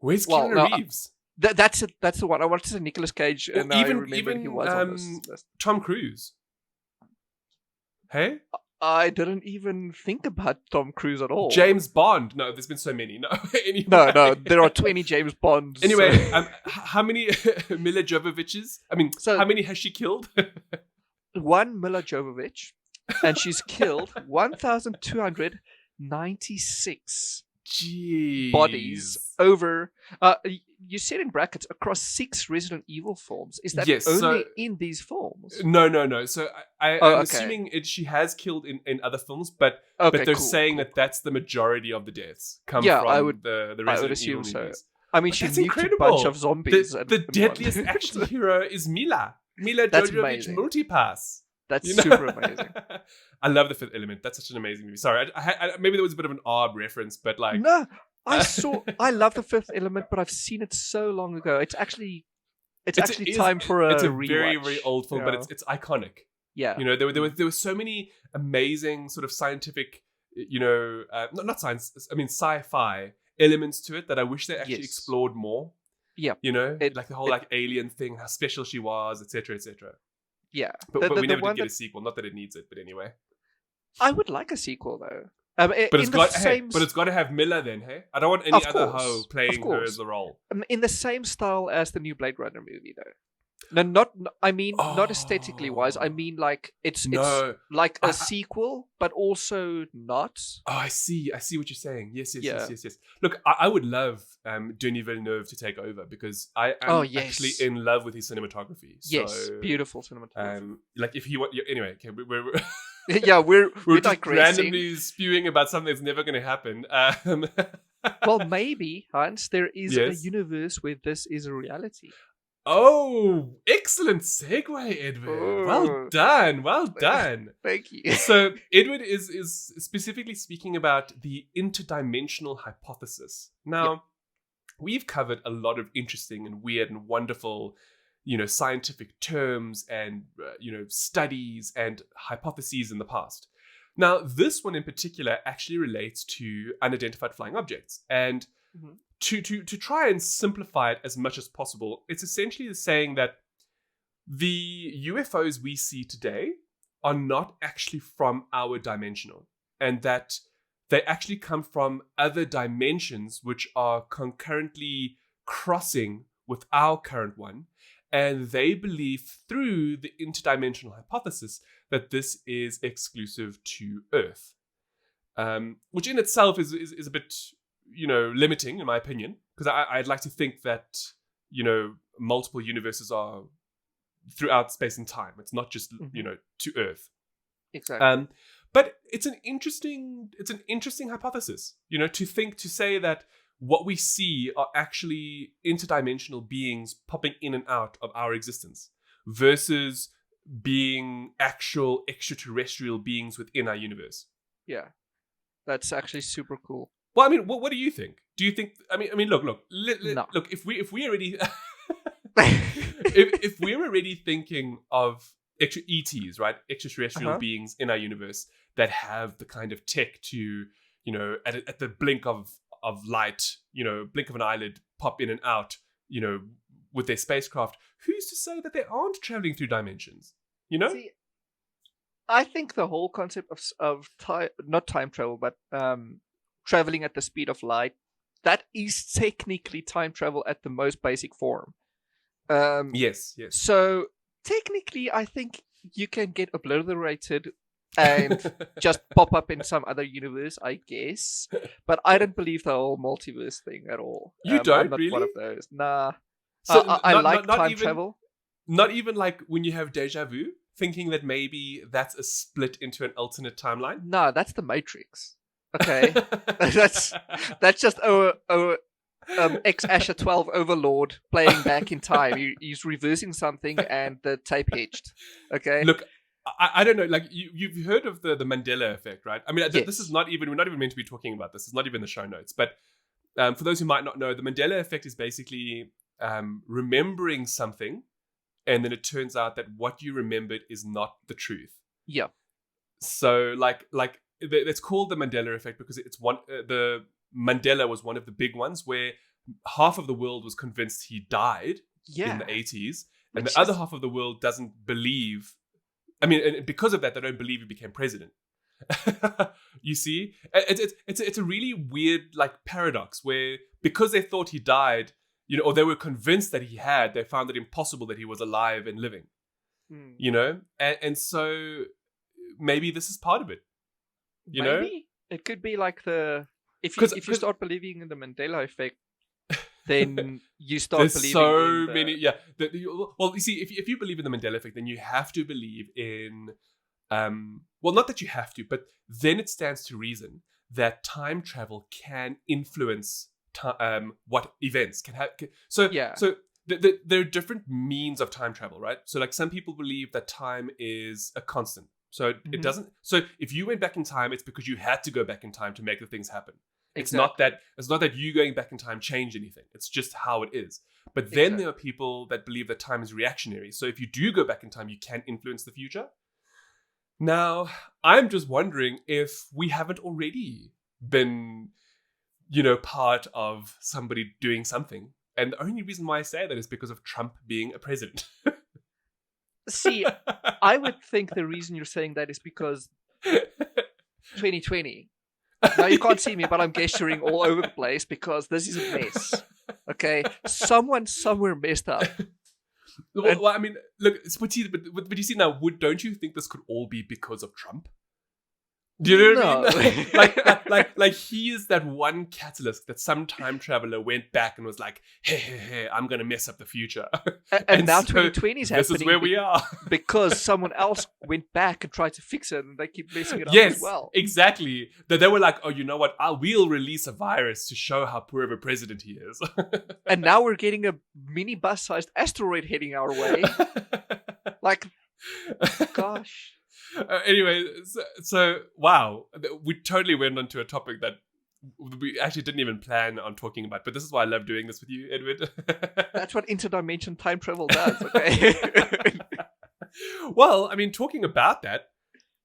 Where's well, Keanu no, Reeves? That's it. That's the one. I wanted to say Nicolas Cage, Or and I even- remembered he even, was on this list. Tom Cruise. Hey? I didn't even think about Tom Cruise at all. James Bond. No, there's been so many. No, anyway. No, there are 20 James Bonds. Anyway, so- how many Mila Jovoviches? I mean, So- how many has she killed? one Mila Jovovich, and she's killed 1,296 Jeez. bodies over. You said in brackets across 6 Resident Evil films. Is that Yes, only so- in these films? No. So I'm okay. assuming she has killed in other films, but Okay, they're cool, saying cool. that that's the majority of the deaths come Yeah, from I would- the Resident I would Evil assume so. movies. I mean, But she that's nuked a incredible. bunch of zombies. The in deadliest one. action hero is Mila That's Jovovich amazing. Multipass. That's You know? super amazing. I love The Fifth Element. That's such an amazing movie. Sorry, I maybe there was a bit of an odd reference, but like, No, I love The Fifth Element, but I've seen it so long ago. It's actually time for a it's a rewatch. very, very old film, but Yeah. it's iconic. Yeah. You know, there were so many amazing sort of scientific, not science, I mean sci-fi elements to it that I wish they actually Yes. explored more. Yeah. You know, like the whole like alien thing, how special she was, etc., etc. Yeah. But we never did get a sequel. Not that it needs it, but anyway. I would like a sequel though. But it's got to have Miller then, hey? I don't want any other hoe playing her as the role. In the same style as the new Blade Runner movie, though. No, not aesthetically wise. I mean, like it's like a sequel, but also not. Oh, I see what you're saying. Yes. Look, I would love Denis Villeneuve to take over because I am actually in love with his cinematography. Yes, beautiful cinematography. Like if he anyway, okay, we're we're just randomly spewing about something that's never going to happen. Well, maybe, Hans, there is a universe where this is a reality. Oh, excellent segue, Edward. Oh, well done. Thank you. So Edward is specifically speaking about the interdimensional hypothesis. Now, we've covered a lot of interesting and weird and wonderful, scientific terms and, studies and hypotheses in the past. Now, this one in particular actually relates to unidentified flying objects. And to try and simplify it as much as possible, it's essentially saying that the UFOs we see today are not actually from our dimensional, and that they actually come from other dimensions which are concurrently crossing with our current one, and they believe through the interdimensional hypothesis that this is exclusive to Earth, which in itself is a bit limiting in my opinion, because I'd like to think that multiple universes are throughout space and time. It's not just to Earth. Exactly. But it's an interesting hypothesis, to say that what we see are actually interdimensional beings popping in and out of our existence versus being actual extraterrestrial beings within our universe. Yeah, that's actually super cool. Well, I mean, what do you think? Do you think? I mean, look. No. Look, if we already, if we're already thinking of ETs, right, extraterrestrial beings in our universe that have the kind of tech to, at the blink of light, blink of an eyelid, pop in and out, with their spacecraft. Who's to say that they aren't traveling through dimensions? See, I think the whole concept of time, not time travel, but traveling at the speed of light, that is technically time travel at the most basic form. Yes. So technically, I think you can get obliterated and just pop up in some other universe, I guess. But I don't believe the whole multiverse thing at all. You don't I'm not really? one of those. Nah. So I like time travel. Not even like when you have deja vu, thinking that maybe that's a split into an alternate timeline. No, that's the Matrix. Okay, that's just ex Asher 12 Overlord playing back in time. He's reversing something and the tape hitched. Okay, look, I don't know. Like you've heard of the Mandela Effect, right? I mean, this is not even, we're not even meant to be talking about this. It's not even the show notes. But for those who might not know, the Mandela Effect is basically remembering something, and then it turns out that what you remembered is not the truth. Yeah. So like. It's called the Mandela Effect because it's the Mandela was one of the big ones where half of the world was convinced he died in the 80s, and the other half of the world doesn't believe. I mean, and because of that, they don't believe he became president. You see, it's a really weird like paradox where because they thought he died, or they were convinced that he had, they found it impossible that he was alive and living. And so maybe this is part of it. Maybe it could be like if you start believing in the Mandela Effect, then you start believing so many. Yeah. Well, you see, if you believe in the Mandela Effect, then you have to believe in. Well, not that you have to, but then it stands to reason that time travel can influence what events can happen. So there are different means of time travel, right? So like some people believe that time is a constant. So it doesn't. So if you went back in time, it's because you had to go back in time to make the things happen. Exactly. It's not that you going back in time changed anything. It's just how it is. But then there are people that believe that time is reactionary. So if you do go back in time, you can influence the future. Now, I'm just wondering if we haven't already been, part of somebody doing something And the only reason why I say that is because of Trump being a president. See, I would think the reason you're saying that is because 2020. Now you can't see me, but I'm gesturing all over the place because this is a mess. Okay, someone somewhere messed up. Well, I mean, look, but you see now, don't you think this could all be because of Trump? Do you know what I mean? like he is that one catalyst that some time traveler went back and was like, hey, I'm gonna mess up the future. And now 2020 is happening. This is where we are. Because someone else went back and tried to fix it, and they keep messing it up as well. Yes, exactly. That they were like, oh, you know what? We'll release a virus to show how poor of a president he is. And now we're getting a mini bus-sized asteroid heading our way. Like, gosh. Anyway, so wow, we totally went onto a topic that we actually didn't even plan on talking about, but this is why I love doing this with you, Edward. That's what interdimension time travel does, okay? Well, I mean, talking about that,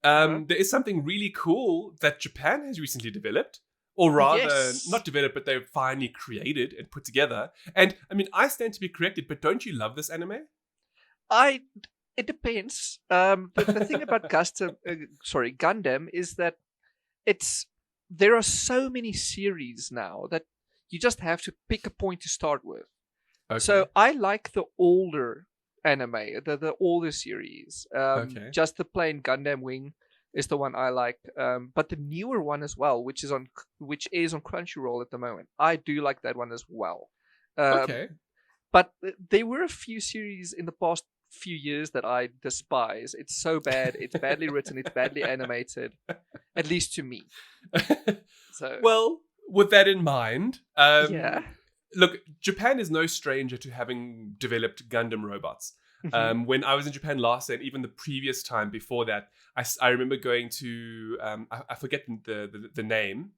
there is something really cool that Japan has recently developed, or rather, not developed, but they've finally created and put together. And I mean, I stand to be corrected, but don't you love this anime? It depends. The thing about Gundam is that there are so many series now that you just have to pick a point to start with. Okay. So I like the older anime, the older series. Just the plain Gundam Wing is the one I like. But the newer one as well, which is on Crunchyroll at the moment. I do like that one as well. But there were a few series in the past few years that I despise. It's so bad. It's badly written. It's badly animated, at least to me. So, well, with that in mind, look, Japan is no stranger to having developed Gundam robots. When I was in Japan last year, and even the previous time before that, I remember going to I forget the name.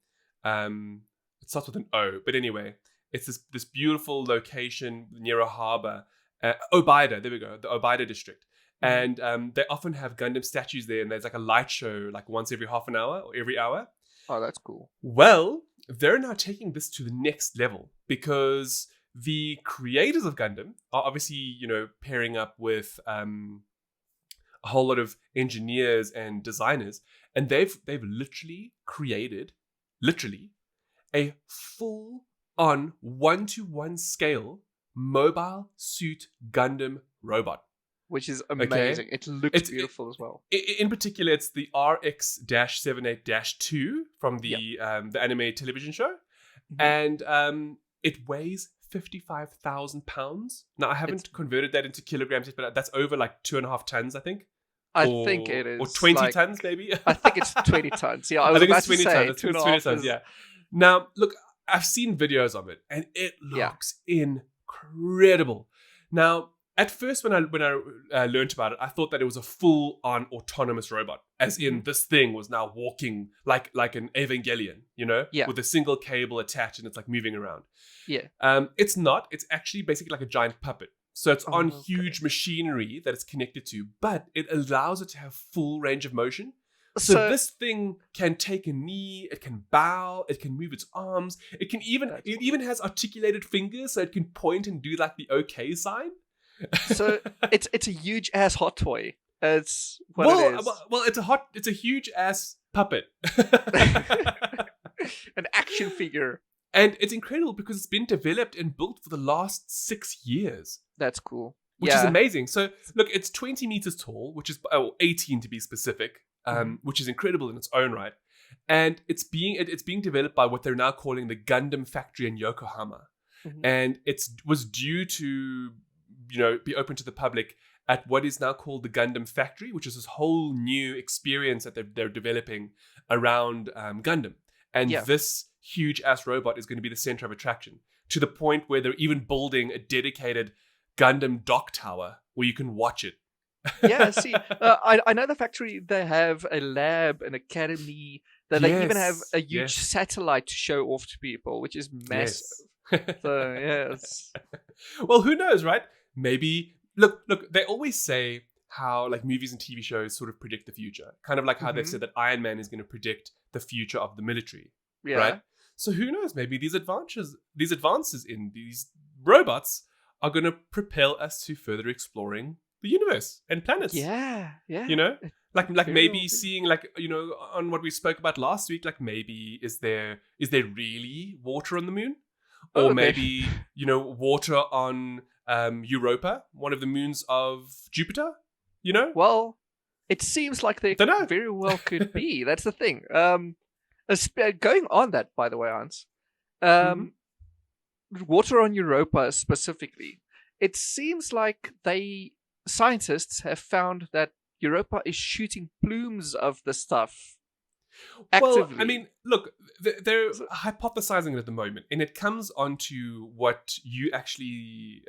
It starts with an O, but anyway, it's this beautiful location near a harbor. Obida, there we go, the Obida district. And they often have Gundam statues there, and there's like a light show like once every half an hour or every hour. Oh, that's cool. Well, they're now taking this to the next level because the creators of Gundam are obviously, pairing up with a whole lot of engineers and designers, and they've literally created a full-on 1-to-1 scale mobile suit Gundam robot, which is amazing. It looks beautiful as well. In particular, it's the RX-78-2 from the anime television show, and it weighs 55,000 pounds. Now, I haven't converted that into kilograms yet, but that's over like 2.5 tons, I think. I think it is, or 20 tons, maybe. I think it's 20 tons. Yeah, I think it's 20 tons. It's 20 tons. Yeah. Now, look, I've seen videos of it, and it looks incredible. Now, at first, when I learned about it, I thought that it was a full-on autonomous robot, as in this thing was now walking like an Evangelion, with a single cable attached, and it's like moving around. Yeah. It's not. It's actually basically like a giant puppet. So it's on huge machinery that it's connected to, but it allows it to have full range of motion. So this thing can take a knee, it can bow, it can move its arms, it even has articulated fingers, so it can point and do like the OK sign. So it's a huge ass hot toy. It's what it is. Well, it's a huge ass puppet. An action figure. And it's incredible because it's been developed and built for the last 6 years. That's cool. Which is amazing. So look, it's 20 meters tall, which is 18 to be specific. Which is incredible in its own right, and it's being developed by what they're now calling the Gundam factory in Yokohama, and it was due to be open to the public at what is now called the Gundam factory, which is this whole new experience that they're developing around Gundam, and this huge ass robot is going to be the center of attraction to the point where they're even building a dedicated Gundam dock tower where you can watch it. See, I know the factory, they have a lab, an academy, that they even have a huge satellite to show off to people, which is massive. So, yes. Well, who knows, right? Maybe, look, they always say how like movies and TV shows sort of predict the future. Kind of like how they've said that Iron Man is going to predict the future of the military, right? So who knows? Maybe these advances in these robots are going to propel us to further exploring the universe and planets. Yeah. You know, like Very maybe well. seeing, like, you know, on what we spoke about last week, like maybe is there really water on the moon, or Oh, maybe you know, water on Europa, one of the moons of Jupiter. You know, Well, it seems like they Dunno. very well could be. That's the thing. Going on that, by the way, Hans. Water on Europa specifically. It seems like scientists have found that Europa is shooting plumes of the stuff actively. Well, I mean, look, they're hypothesizing it at the moment, and it comes on to what you actually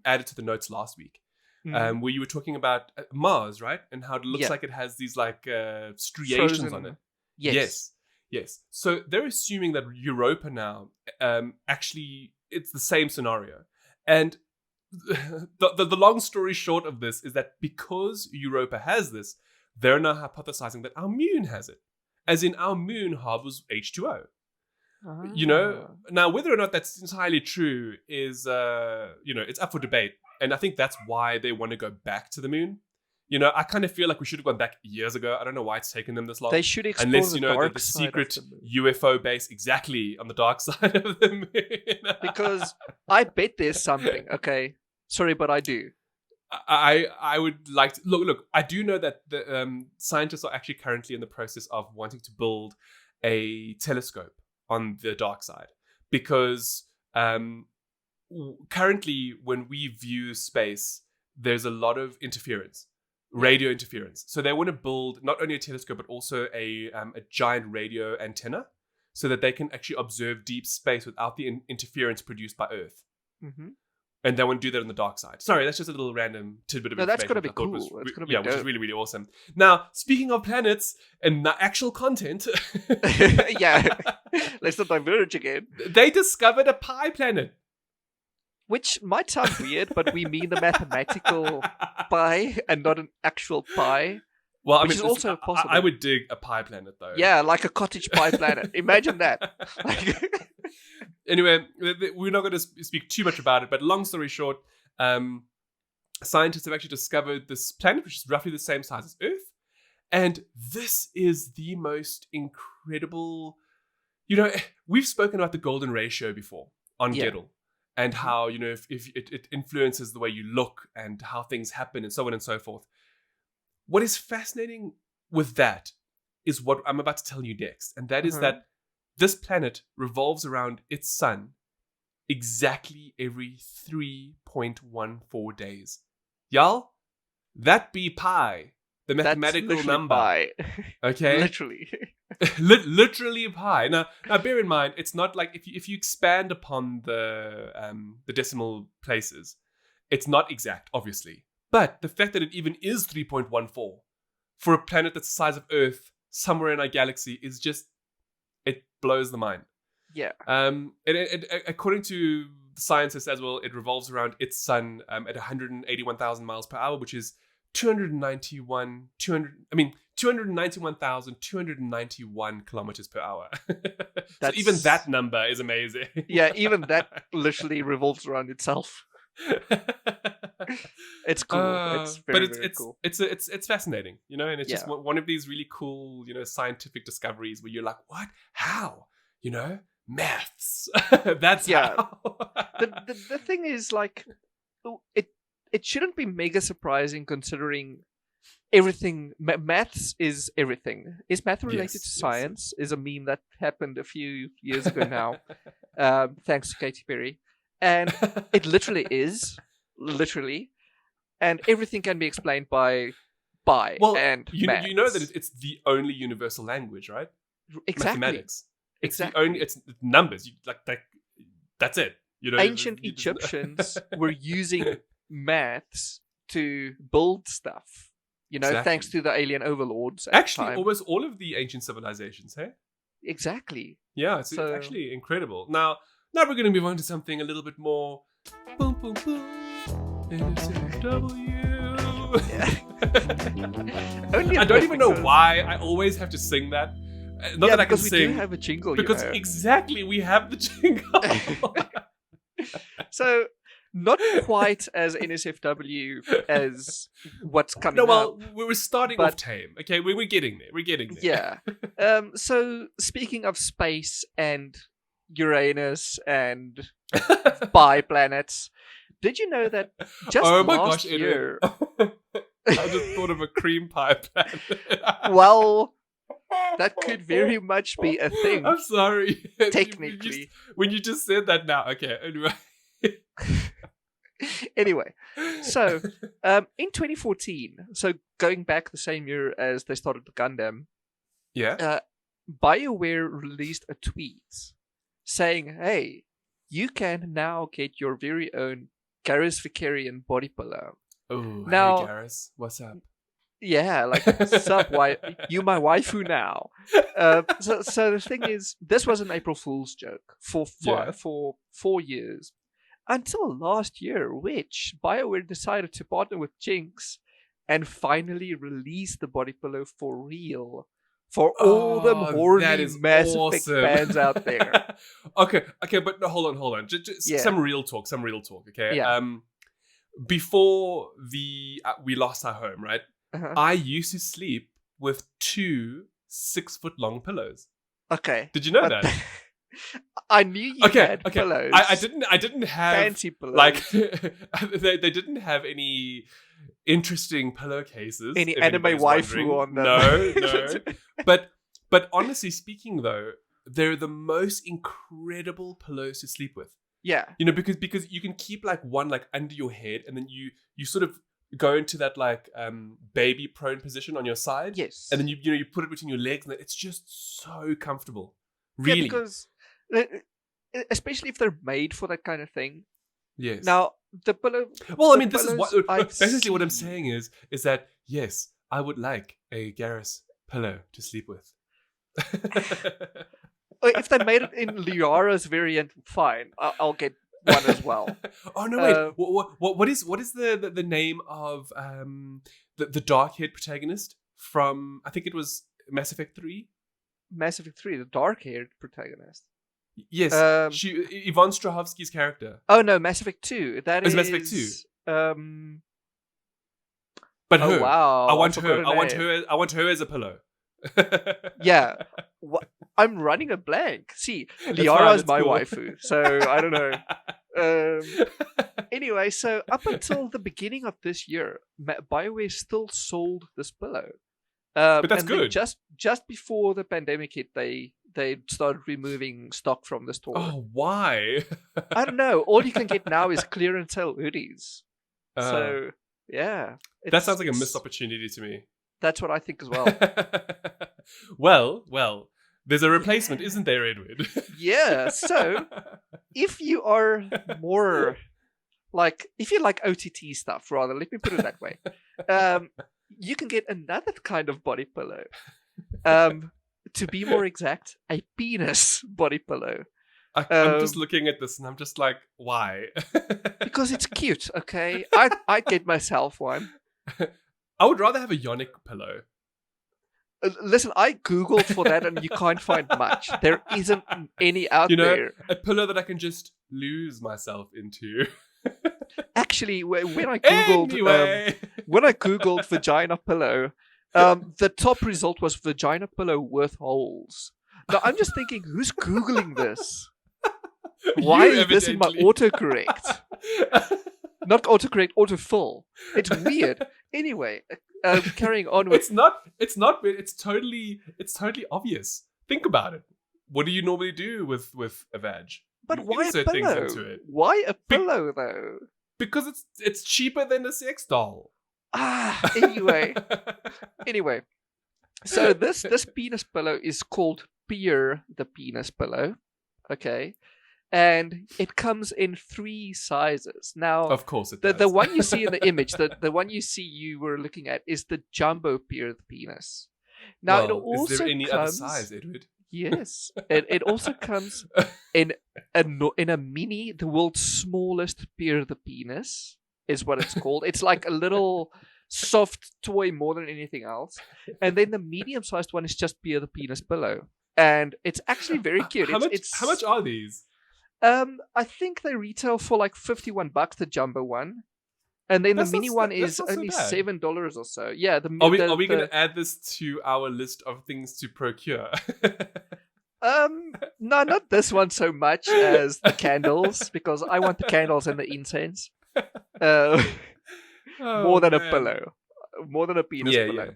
added to the notes last week, where you were talking about Mars, right? And how it looks like it has these like striations on it. Yes. So they're assuming that Europa now, actually, it's the same scenario. And the long story short of this is that because Europa has this, they're now hypothesizing that our moon has it. As in, our moon harbors H2O. You know, now whether or not that's entirely true is, you know, it's up for debate. And I think that's why they want to go back to the moon. You know, I kind of feel like we should have gone back years ago. I don't know why it's taken them this long. They should explore unless, you know, dark the side secret of the moon. UFO base exactly on the dark side of the moon. Because I bet there's something. Okay, sorry, but I do. I would like to look. I do know that the scientists are actually currently in the process of wanting to build a telescope on the dark side, because currently when we view space, there's a lot of interference, radio interference. So they want to build not only a telescope but also a giant radio antenna, so that they can actually observe deep space without the interference produced by Earth. Mm-hmm. And they want to do that on the dark side. Sorry, that's just a little random tidbit of No, that's information. gonna be cool. That's gonna be which is dope. really, really awesome. Now, speaking of planets and the actual content, Yeah, let's not diverge again. they discovered a pie planet. Which might sound weird, but we mean the mathematical pi and not an actual pie. Well, I Which mean, is also possible. I would dig a pie planet, though. Yeah, like a cottage pie planet. Imagine that. Anyway, we're not going to speak too much about it, but long story short, scientists have actually discovered this planet, which is roughly the same size as Earth. And this is the most incredible... You know, we've spoken about the golden ratio before on Gettle, and how, you know, if it influences the way you look and how things happen and so on and so forth. What is fascinating with that is what I'm about to tell you next. And that is that this planet revolves around its sun exactly every 3.14 days. Y'all, that be pi, the mathematical number. Pi. Okay? Literally. Literally pi. Now, bear in mind, it's not like if you expand upon the decimal places, it's not exact, obviously. But the fact that it even is 3.14 for a planet that's the size of Earth somewhere in our galaxy is just, it blows the mind. Yeah. According to scientists as well, it revolves around its sun at 181,000 miles per hour, which is 291,291 kilometers per hour. So even that number is amazing. Yeah, even that literally revolves around itself. It's cool. It's very, very cool. It's fascinating, you know, and it's just one of these really cool, you know, scientific discoveries where you're like, what? How? You know, maths. That's how. The thing is, like, it shouldn't be mega surprising considering everything. Maths is everything. Is math related to science? Is a meme that happened a few years ago now, thanks to Katy Perry. And it literally is, and everything can be explained by and maths. You know that it's the only universal language, right? Exactly. Mathematics. It's the only. It's numbers. That's it. You know, ancient Egyptians were using maths to build stuff. You know, thanks to the alien overlords. Actually, almost all of the ancient civilizations, hey? Exactly. Yeah, it's actually incredible. Now we're going to move on to something a little bit more. Boom, boom, boom. NSFW. I don't even know why I always have to sing that. Not that I can sing. We do have a jingle. Because exactly, we have the jingle. So Not quite as NSFW as what's coming No, up. well, we were starting but- off tame. Okay, we're getting there. We're getting there. Yeah. So speaking of space and Uranus and bi-planets, did you know that just Oh my last gosh, year? I just thought of a cream pie planet. Well, that could very much be a thing. I'm sorry. Technically. When you just said that now. Okay, anyway. Anyway, so in 2014, so going back the same year as they started the Gundam, Yeah. BioWare released a tweet saying, "Hey, you can now get your very own Garrus Vicarian body pillow." Oh, Now- hey Garrus, what's up? Yeah, like sup, you my waifu now. So the thing is, this was an April Fool's joke for Yeah. 4 years until last year, which BioWare decided to partner with Jinx and finally release the body pillow for real for all them Oh, horny that is Mass Effect awesome. fans out there. okay, but no, hold on. Just Yeah. some real talk, okay? Yeah. Before we lost our home, right? Uh-huh. I used to sleep with 2 6-foot-long pillows. Okay. Did you know But- that? I knew you had pillows. I didn't have fancy pillows. like they didn't have any interesting pillowcases. Any if anime anybody's waifu wondering. on them. No. But honestly speaking though, they're the most incredible pillows to sleep with. Yeah. You know, because you can keep like one like under your head, and then you sort of go into that like baby prone position on your side. Yes. And then you put it between your legs, and it's just so comfortable. Really. Yeah, because especially if they're made for that kind of thing. Yes. Now the pillow. Well, I the mean, this is what pillows I've basically what I'm seen- saying is that yes, I would like a Garrus pillow to sleep with. If they made it in Liara's variant, fine. I'll get one as well. Oh no! Wait. What is the name of the dark-haired protagonist from? I think it was Mass Effect 3. Mass Effect 3, the dark-haired protagonist. Yes, Yvonne Strahovski's character. Oh no, Mass Effect 2. That Is is Mass Effect 2? But Oh her. wow! I want forgot her. I want her as a pillow. Yeah. I'm running a blank. See, fine, Liara is it's my cool. waifu, so I don't know. Anyway, so up until the beginning of this year, BioWare still sold this pillow. But that's and then good. Just before the pandemic hit, they started removing stock from the store. Oh, why? I don't know. All you can get now is clearance sale hoodies. Uh, So yeah, that sounds like a missed opportunity to me. That's what I think as well. well, there's a replacement, isn't there, Edward? Yeah. So if you are more like, if you like OTT stuff, rather, let me put it that way, you can get another kind of body pillow. To be more exact, a penis body pillow. I'm just looking at this and I'm just like, why? Because it's cute, okay? I'd get myself one. I would rather have a yonic pillow. Listen, I googled for that and you can't find much. There isn't any out there. A pillow that I can just lose myself into. Actually, when I googled Anyway. when I googled vagina pillow, the top result was vagina pillow with holes. Now I'm just thinking, who's googling this? Why You is this in my evidently. autocorrect? Not autocorrect, autofill. It's weird. Anyway, carrying on with It's not weird. It's totally obvious. Think about it. What do you normally do with a vag? but You why a insert things pillow? into it. Why a pillow though? Because it's cheaper than a sex doll. Anyway. So this penis pillow is called PIERRE, the penis pillow. Okay. And it comes in 3 sizes. Now, Of course it does. the one you see in the image, the one you were looking at, is the jumbo PIERRE penis. Now, well, it also is there any comes, other size, Edward? Yes, it also comes in a mini, the world's smallest PIERRE the penis is what it's called. It's like a little soft toy more than anything else. And then the medium-sized one is just PIERRE the penis pillow, and it's actually very cute. How much are these? I think they retail for like $51, the jumbo one. And then That's the mini not- one that's is not so only bad. $7 or so. Yeah. Are we going to add this to our list of things to procure? No, not this one so much as the candles, because I want the candles and the incense. More than a pillow. More than a penis pillow.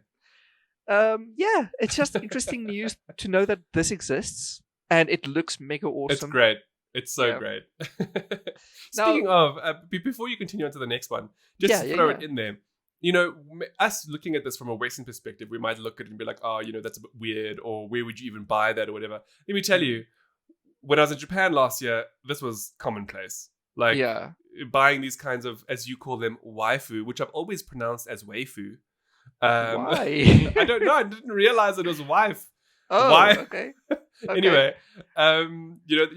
Yeah, it's just interesting news to know that this exists, and it looks mega awesome. It's great. It's so great. Speaking of, before you continue on to the next one, just to throw it in there, you know, us looking at this from a Western perspective, we might look at it and be like, oh, you know, that's a bit weird, or where would you even buy that, or whatever. Let me tell you, when I was in Japan last year, this was commonplace. Like, buying these kinds of, as you call them, waifu, which I've always pronounced as waifu. Why? I don't know. I didn't realize it was wife. Oh, why? Okay. Anyway, you know,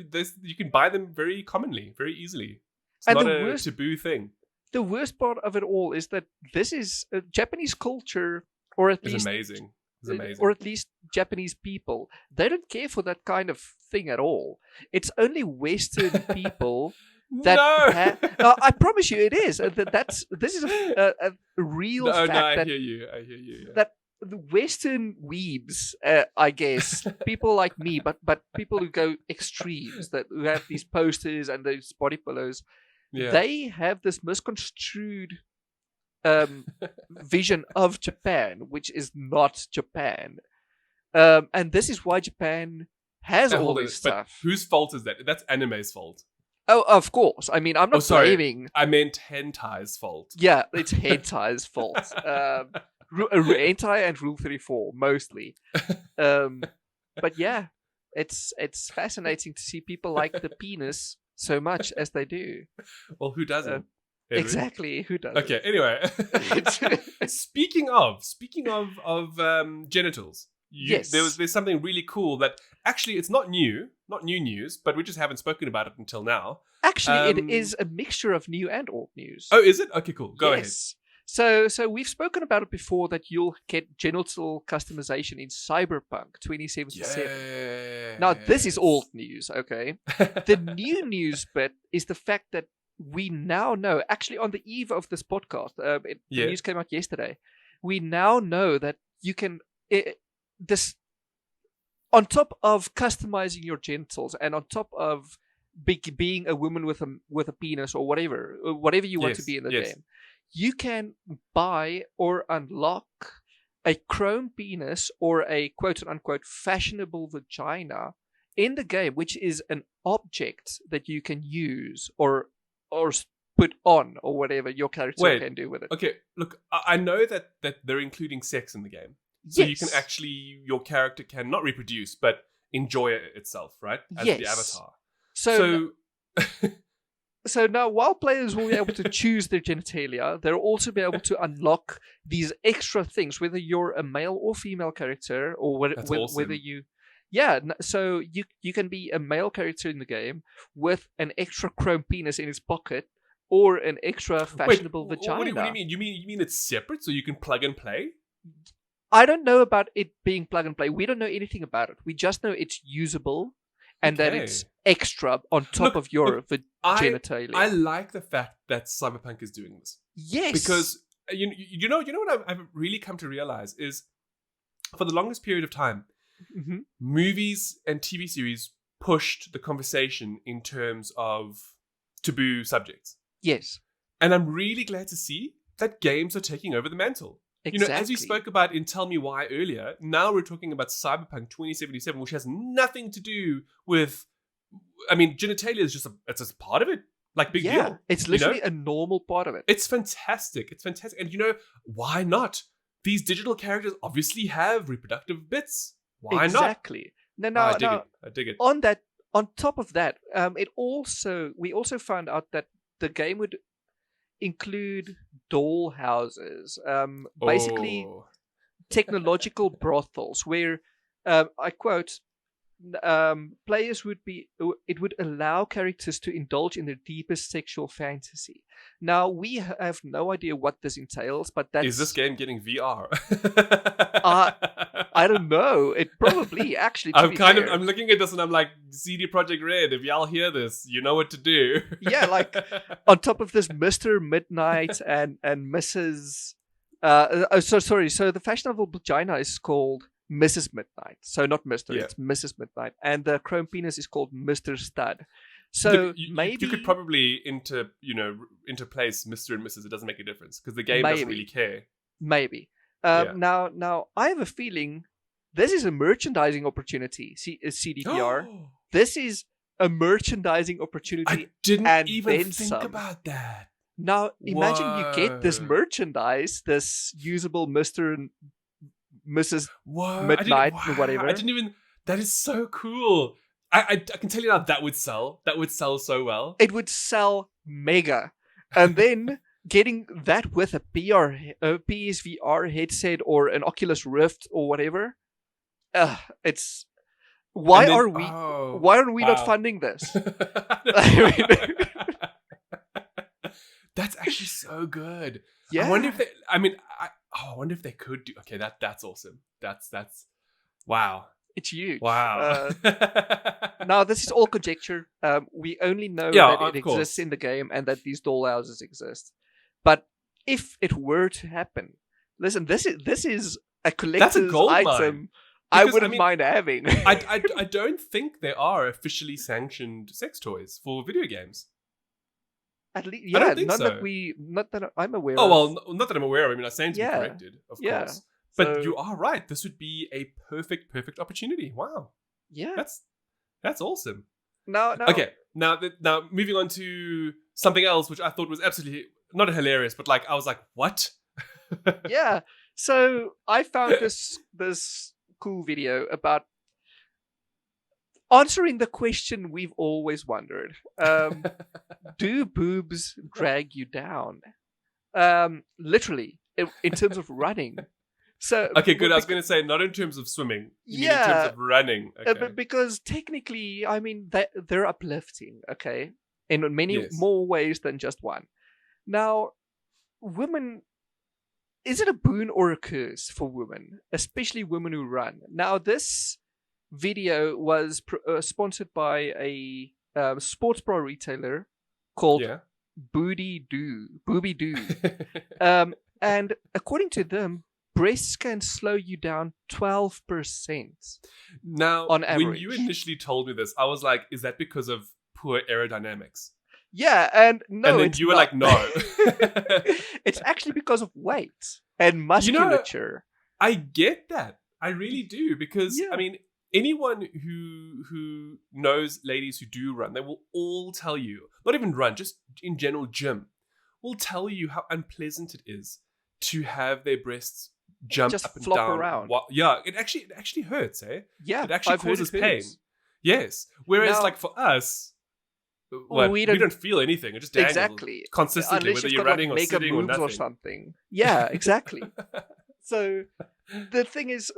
you can buy them very commonly, very easily. It's and not a taboo thing. The worst part of it all is that this is Japanese culture, or at least it's amazing. It's amazing. Or at least Japanese people. They don't care for that kind of thing at all. It's only Western people that I promise you, it is. This is a real fact. No, I hear you. Yeah. That the Western weebs, I guess, people like me, but people who go extremes, who have these posters and those body pillows, they have this misconstrued vision of Japan, which is not Japan. And this is why Japan has all this stuff. Whose fault is that? That's anime's fault. Oh, of course. I mean, I'm not blaming. I meant hentai's fault. Yeah, it's hentai's fault. Hentai and Rule 34, mostly. But yeah, it's fascinating to see people like the penis so much as they do. Well, who doesn't? Exactly, who doesn't? Okay, anyway. Speaking of genitals. Yes. There's something really cool that actually it's not new news, but we just haven't spoken about it until now. Actually, it is a mixture of new and old news. Oh, is it? Okay, cool. Go ahead. So we've spoken about it before that you'll get genital customization in Cyberpunk 2077. Yeah. Now, this is old news, okay? The new news bit is the fact that we now know, actually on the eve of this podcast, the news came out yesterday, we now know that you can, on top of customizing your genitals and on top of being a woman with a penis or whatever you want to be in the game, you can buy or unlock a chrome penis or a quote-unquote fashionable vagina in the game, which is an object that you can use or put on or whatever your character can do with it. Okay, look, I know that they're including sex in the game. So you can actually, your character can not reproduce, but enjoy it itself, right? As the avatar. So now, while players will be able to choose their genitalia, they'll also be able to unlock these extra things, whether you're a male or female character, or whether you... Yeah, so you can be a male character in the game with an extra chrome penis in his pocket, or an extra fashionable vagina. What do you mean? You mean it's separate, so you can plug and play? I don't know about it being plug and play. We don't know anything about it. We just know it's usable. And that it's extra on top of your genitalia. I like the fact that Cyberpunk is doing this. Yes. Because, you know what I've really come to realize is, for the longest period of time, movies and TV series pushed the conversation in terms of taboo subjects. Yes. And I'm really glad to see that games are taking over the mantle. Exactly. You know, as you spoke about in Tell Me Why earlier, now we're talking about Cyberpunk 2077, which has nothing to do with, I mean, genitalia is just a part of it. Like, big deal. It's literally a normal part of it. It's fantastic. And why not? These digital characters obviously have reproductive bits. Why not? Exactly. I dig it. On top of that, we also found out that the game would include doll houses, basically technological brothels, where I quote, players it would allow characters to indulge in their deepest sexual fantasy. Now, we have no idea what this entails, but is this game getting VR? I don't know. It probably actually. I'm I'm looking at this and I'm like, CD Projekt Red. If y'all hear this, you know what to do. Yeah, like on top of this, Mr. Midnight and Mrs. So the fashionable vagina is called Mrs. Midnight. So not Mr. Yeah. It's Mrs. Midnight, and the chrome penis is called Mr. Stud. So Look, maybe you could probably interplace Mr. and Mrs. It doesn't make a difference because the game doesn't really care. Maybe. Yeah. Now I have a feeling this is a merchandising opportunity. CDPR. This is a merchandising opportunity. I didn't and even then think some. about that. Now imagine you get this Whoa. merchandise, this usable Mr. and Mrs. Whoa, Midnight or whatever. I didn't even. That is so cool. I can tell you now that would sell. That would sell so well. It would sell mega, and then getting that with a PSVR headset or an Oculus Rift or whatever. It's why And then- are we? oh, Why are we not wow. funding this? That's actually so good. Yeah. I wonder if they. I mean, I wonder if they could do. Okay, that's awesome. That's wow. It's huge. Wow. Now, this is all conjecture. We only know Yeah, that it of course. exists in the game and that these doll houses exist. But if it were to happen, listen, this is a collector's gold mine. item I Because, wouldn't I mean, mind having. I don't think there are officially sanctioned sex toys for video games. At least, I yeah, don't think not so. that I'm aware Oh of. well, not that I'm aware of. I mean, I stand to be corrected, of Yeah. course. But So- you are right. This would be a perfect opportunity. Wow, Yeah. that's awesome. No. Okay, now moving on to something else, which I thought was absolutely not hilarious, but like I was like, what? Yeah. So I found this cool video about answering the question we've always wondered. Do boobs drag you down? Literally, in terms of running. So Okay, good. I was going to say not in terms of swimming. You mean in Yeah. terms of running. Okay. but because technically, I mean, they're uplifting, okay? In many Yes. more ways than just one. Now, women, is it a boon or a curse for women, especially women who run? Now, this video was sponsored by a sports bra retailer called Yeah. Booby Doo. And according to them, breasts can slow you down 12%. Now, On when you average. initially told me this, I was like, is that because of poor aerodynamics? Yeah, and no, and then it's you were not. like, no. It's actually because of weight and musculature. I get that. I really do. Because, Yeah. I mean, anyone who knows ladies who do run, they will all tell you, not even run, just in general gym, will tell you how unpleasant it is to have their breasts jump Just up and flop down. around. Yeah, it actually hurts, eh? Yeah, It actually I've heard causes it pain. hurts. Yes. Whereas, Now- like, for us, Well, we we don't feel anything. It just dangles Exactly. consistently, Unless whether you've you're got running like or mega sitting or boobs nothing. something. Yeah, exactly. So the thing is,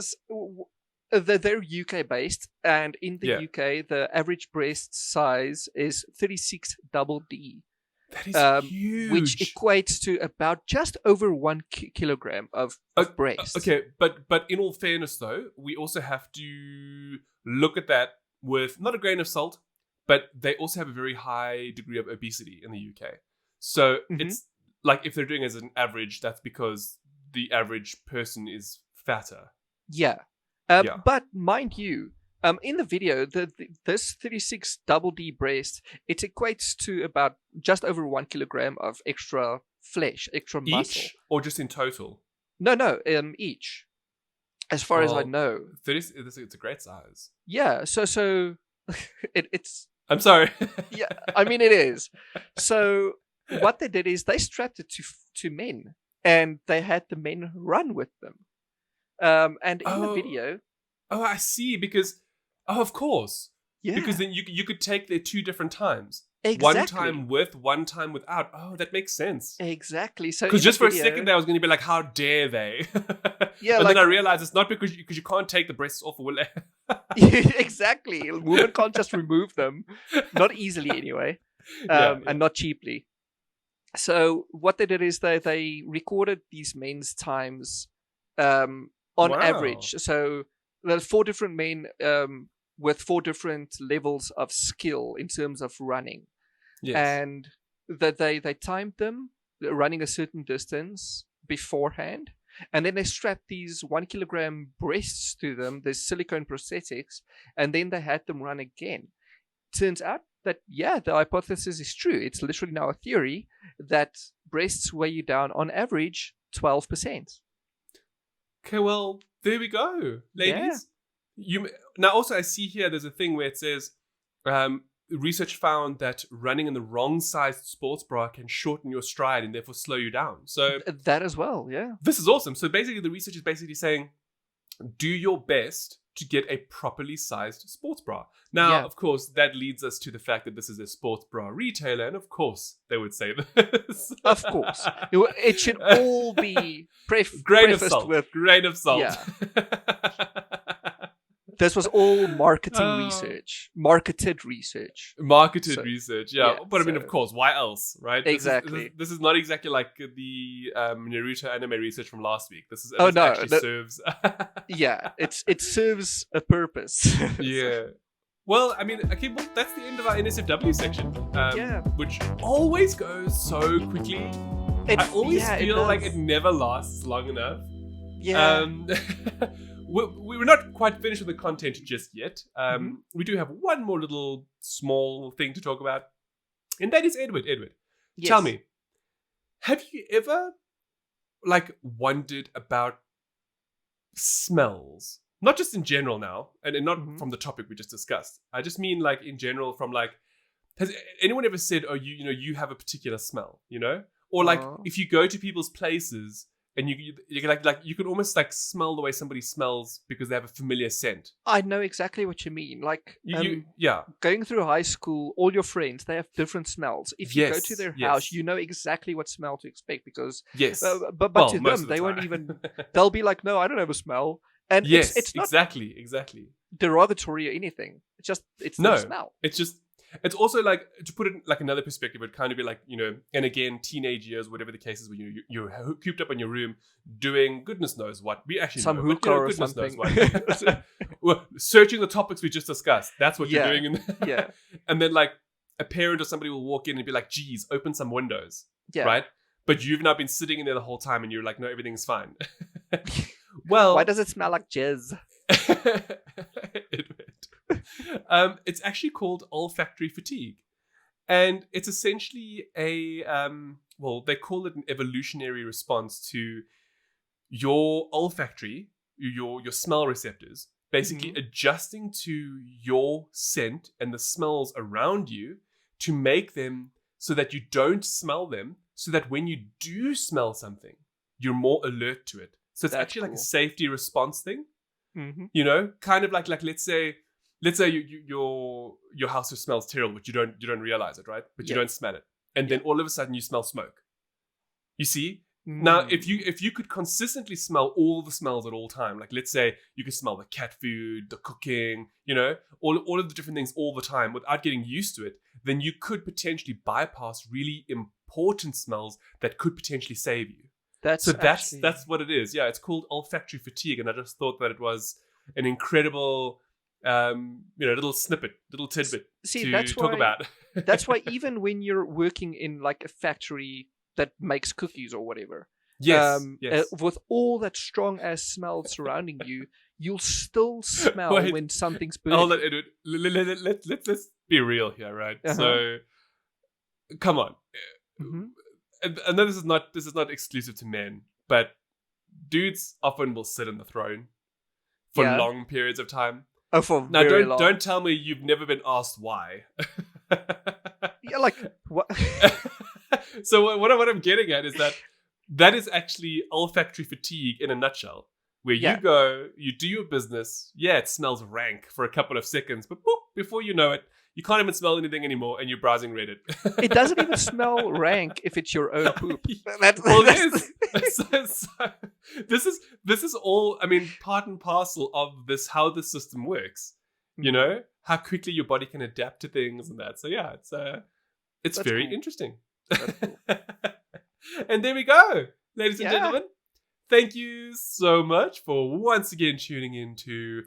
they're UK based, and in the Yeah. UK, the average breast size is 36 double D, That is huge. which equates to about just over 1 kilogram of breast. Okay, but in all fairness, though, we also have to look at that with not a grain of salt, but they also have a very high degree of obesity in the UK. So Mhm. it's like if they're doing it as an average, that's because the average person is fatter. Yeah. Yeah. But mind you, in the video, this 36 double D breast, it equates to about just over 1 kilogram of extra flesh, extra muscle. Each or just in total? No, each. As far as I Well, know. 30, it's a great size. Yeah, so it's I'm sorry. yeah, I mean it is. So what they did is they strapped it to men, and they had the men run with them. And in the Oh. video, Oh, I see. Because of course. yeah, Because then you could take their two different times. exactly. One time with, one time without. Oh, that makes sense. Exactly. So Because in just the for a video- second there, I was going to be like, how dare they? Yeah, and like- then I realized it's not because you can't take the breasts off. Will exactly. Women can't just remove them, not easily anyway, Yeah. and not cheaply. So what they did is they recorded these men's times on Wow. average. So there's 4 different men with 4 different levels of skill in terms of running. Yes. And that they timed them running a certain distance beforehand, and then they strapped these 1 kilogram breasts to them, the silicone prosthetics, and then they had them run again. Turns out that, yeah, the hypothesis is true. It's literally now a theory that breasts weigh you down on average 12%. Okay, well, there we go, ladies. Now also I see here there's a thing where it says research found that running in the wrong sized sports bra can shorten your stride and therefore slow you down. So that as well, yeah. This is awesome. So basically the research is basically saying do your best to get a properly sized sports bra. Now, of course, that leads us to the fact that this is a sports bra retailer, and of course they would say this. Of course. It should all be grain of prefaced salt. with Grain of salt. Yeah. This was all marketing research. Marketed research. Research, yeah. But I mean, of course, why else, right? Exactly. This is not exactly like the Naruto anime research from last week. This is serves. Yeah, it serves a purpose. Yeah. Well, I mean, okay, well, that's the end of our NSFW section. Which always goes so quickly. I always feel like it never lasts long enough. Yeah. We're not quite finished with the content just yet. We do have one more little small thing to talk about, and that is Edward. Yes. Tell me, have you ever wondered about smells? Not just in general now, and not from the topic we just discussed. I just mean in general from has anyone ever said, oh, you have a particular smell, Or if you go to people's places and you you can almost smell the way somebody smells because they have a familiar scent. I know exactly what you mean. Yeah. Going through high school, all your friends, they have different smells. If you go to their house, you know exactly what smell to expect because but to them they won't even. They'll be like, no, I don't have a smell. And it's not exactly derogatory or anything. It's no smell. It's also to put it in another perspective, it'd kind of be and again, teenage years, whatever the case is, where you're cooped up in your room doing goodness knows what. We actually some know, hookah but, or goodness something. knows what. Well, searching the topics we just discussed. That's what you're doing. And then a parent or somebody will walk in and be like, geez, open some windows. Yeah. Right? But you've now been sitting in there the whole time and you're like, no, everything's fine. Well, why does it smell like jizz? It's actually called olfactory fatigue, and it's essentially a they call it an evolutionary response to your olfactory, your smell receptors, basically adjusting to your scent and the smells around you to make them so that you don't smell them, so that when you do smell something, you're more alert to it. So it's actually like a safety response thing. Kind of like let's say your house just smells terrible, but you don't realize it, right? But you don't smell it, and then all of a sudden you smell smoke. You see? Now, if you could consistently smell all the smells at all time, let's say you could smell the cat food, the cooking, all of the different things all the time without getting used to it, then you could potentially bypass really important smells that could potentially save you. That's what it is. Yeah, it's called olfactory fatigue, and I just thought that it was an incredible, little snippet, little tidbit to talk about. That's why even when you're working in a factory that makes cookies or whatever, with all that strong ass smell surrounding you, you'll still smell when something's burning. Hold on, Edward. Let's be real here, right? So, come on. I know this is not exclusive to men, but dudes often will sit in the throne for long periods of time. Oh, for very long. Don't tell me you've never been asked why. Yeah, what? So what I'm getting at is that is actually olfactory fatigue in a nutshell. Where you go, you do your business. Yeah, it smells rank for a couple of seconds, but boop, before you know it, you can't even smell anything anymore, and you're browsing Reddit. It doesn't even smell rank if it's your own poop. This is all, I mean, part and parcel of how this system works. How quickly your body can adapt to things and that. So yeah, it's very interesting. That's cool. And there we go, ladies and gentlemen. thank you so much for once again tuning in to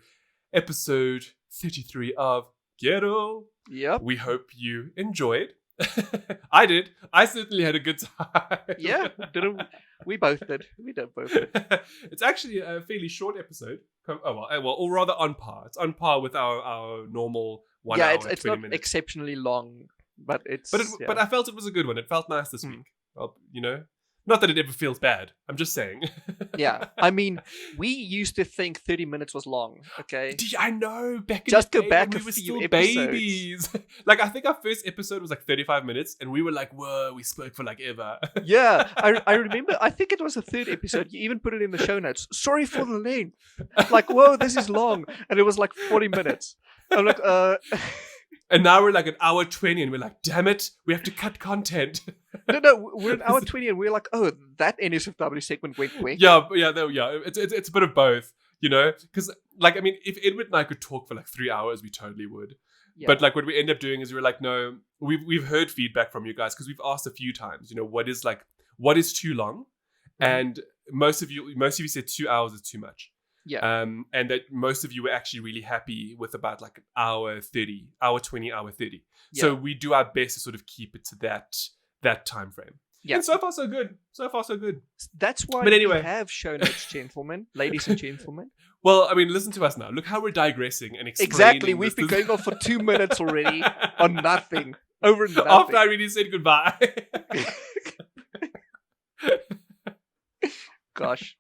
episode 33 of Ghetto. Yep. We hope you enjoyed. I did. I certainly had a good time. Yeah, we both did. It's actually a fairly short episode. Or rather on par. It's on par with our normal 1 hour, it's 20 not minutes. exceptionally long, but it's... But I felt it was a good one. It felt nice this week. Well, not that it ever feels bad. I'm just saying. Yeah, I mean, we used to think 30 minutes was long, okay? I know. Just go day back when a we were few still episodes. babies. Like, I think our first episode was like 35 minutes, and we were like, whoa, we spoke for like ever. Yeah, I remember, I think it was the third episode. You even put it in the show notes. Sorry for the length. Like, whoa, this is long. And it was like 40 minutes. I'm like, And now we're like an hour 20, and we're like, damn it, we have to cut content. No, we're an hour 20, and we're like, oh, that NSFW segment went quick. Yeah. It's a bit of both, because like, I mean, if Edward and I could talk for like 3 hours, we totally would. Yeah. But like what we end up doing is we're like, no, we've heard feedback from you guys because we've asked a few times, what is too long, and most of you said 2 hours is too much. Yeah. And that most of you were actually really happy with about like hour 30, hour 20, hour 30. Yeah. So we do our best to sort of keep it to that time frame. Yeah. And so far so good. That's why But anyway. we have show notes, gentlemen, ladies and gentlemen. Well, I mean, listen to us now. Look how we're digressing and explaining. Exactly. We've been going on for 2 minutes already on nothing. Over nothing. After I really said goodbye. Gosh.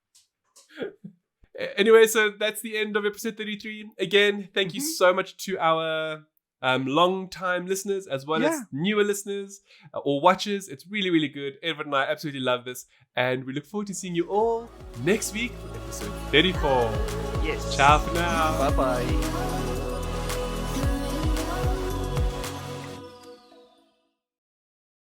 Anyway, so that's the end of episode 33. Again, thank you so much to our long-time listeners as well as newer listeners or watchers. It's really, really good. Edward and I absolutely love this. And we look forward to seeing you all next week for episode 34. Yes. Ciao for now. Bye-bye.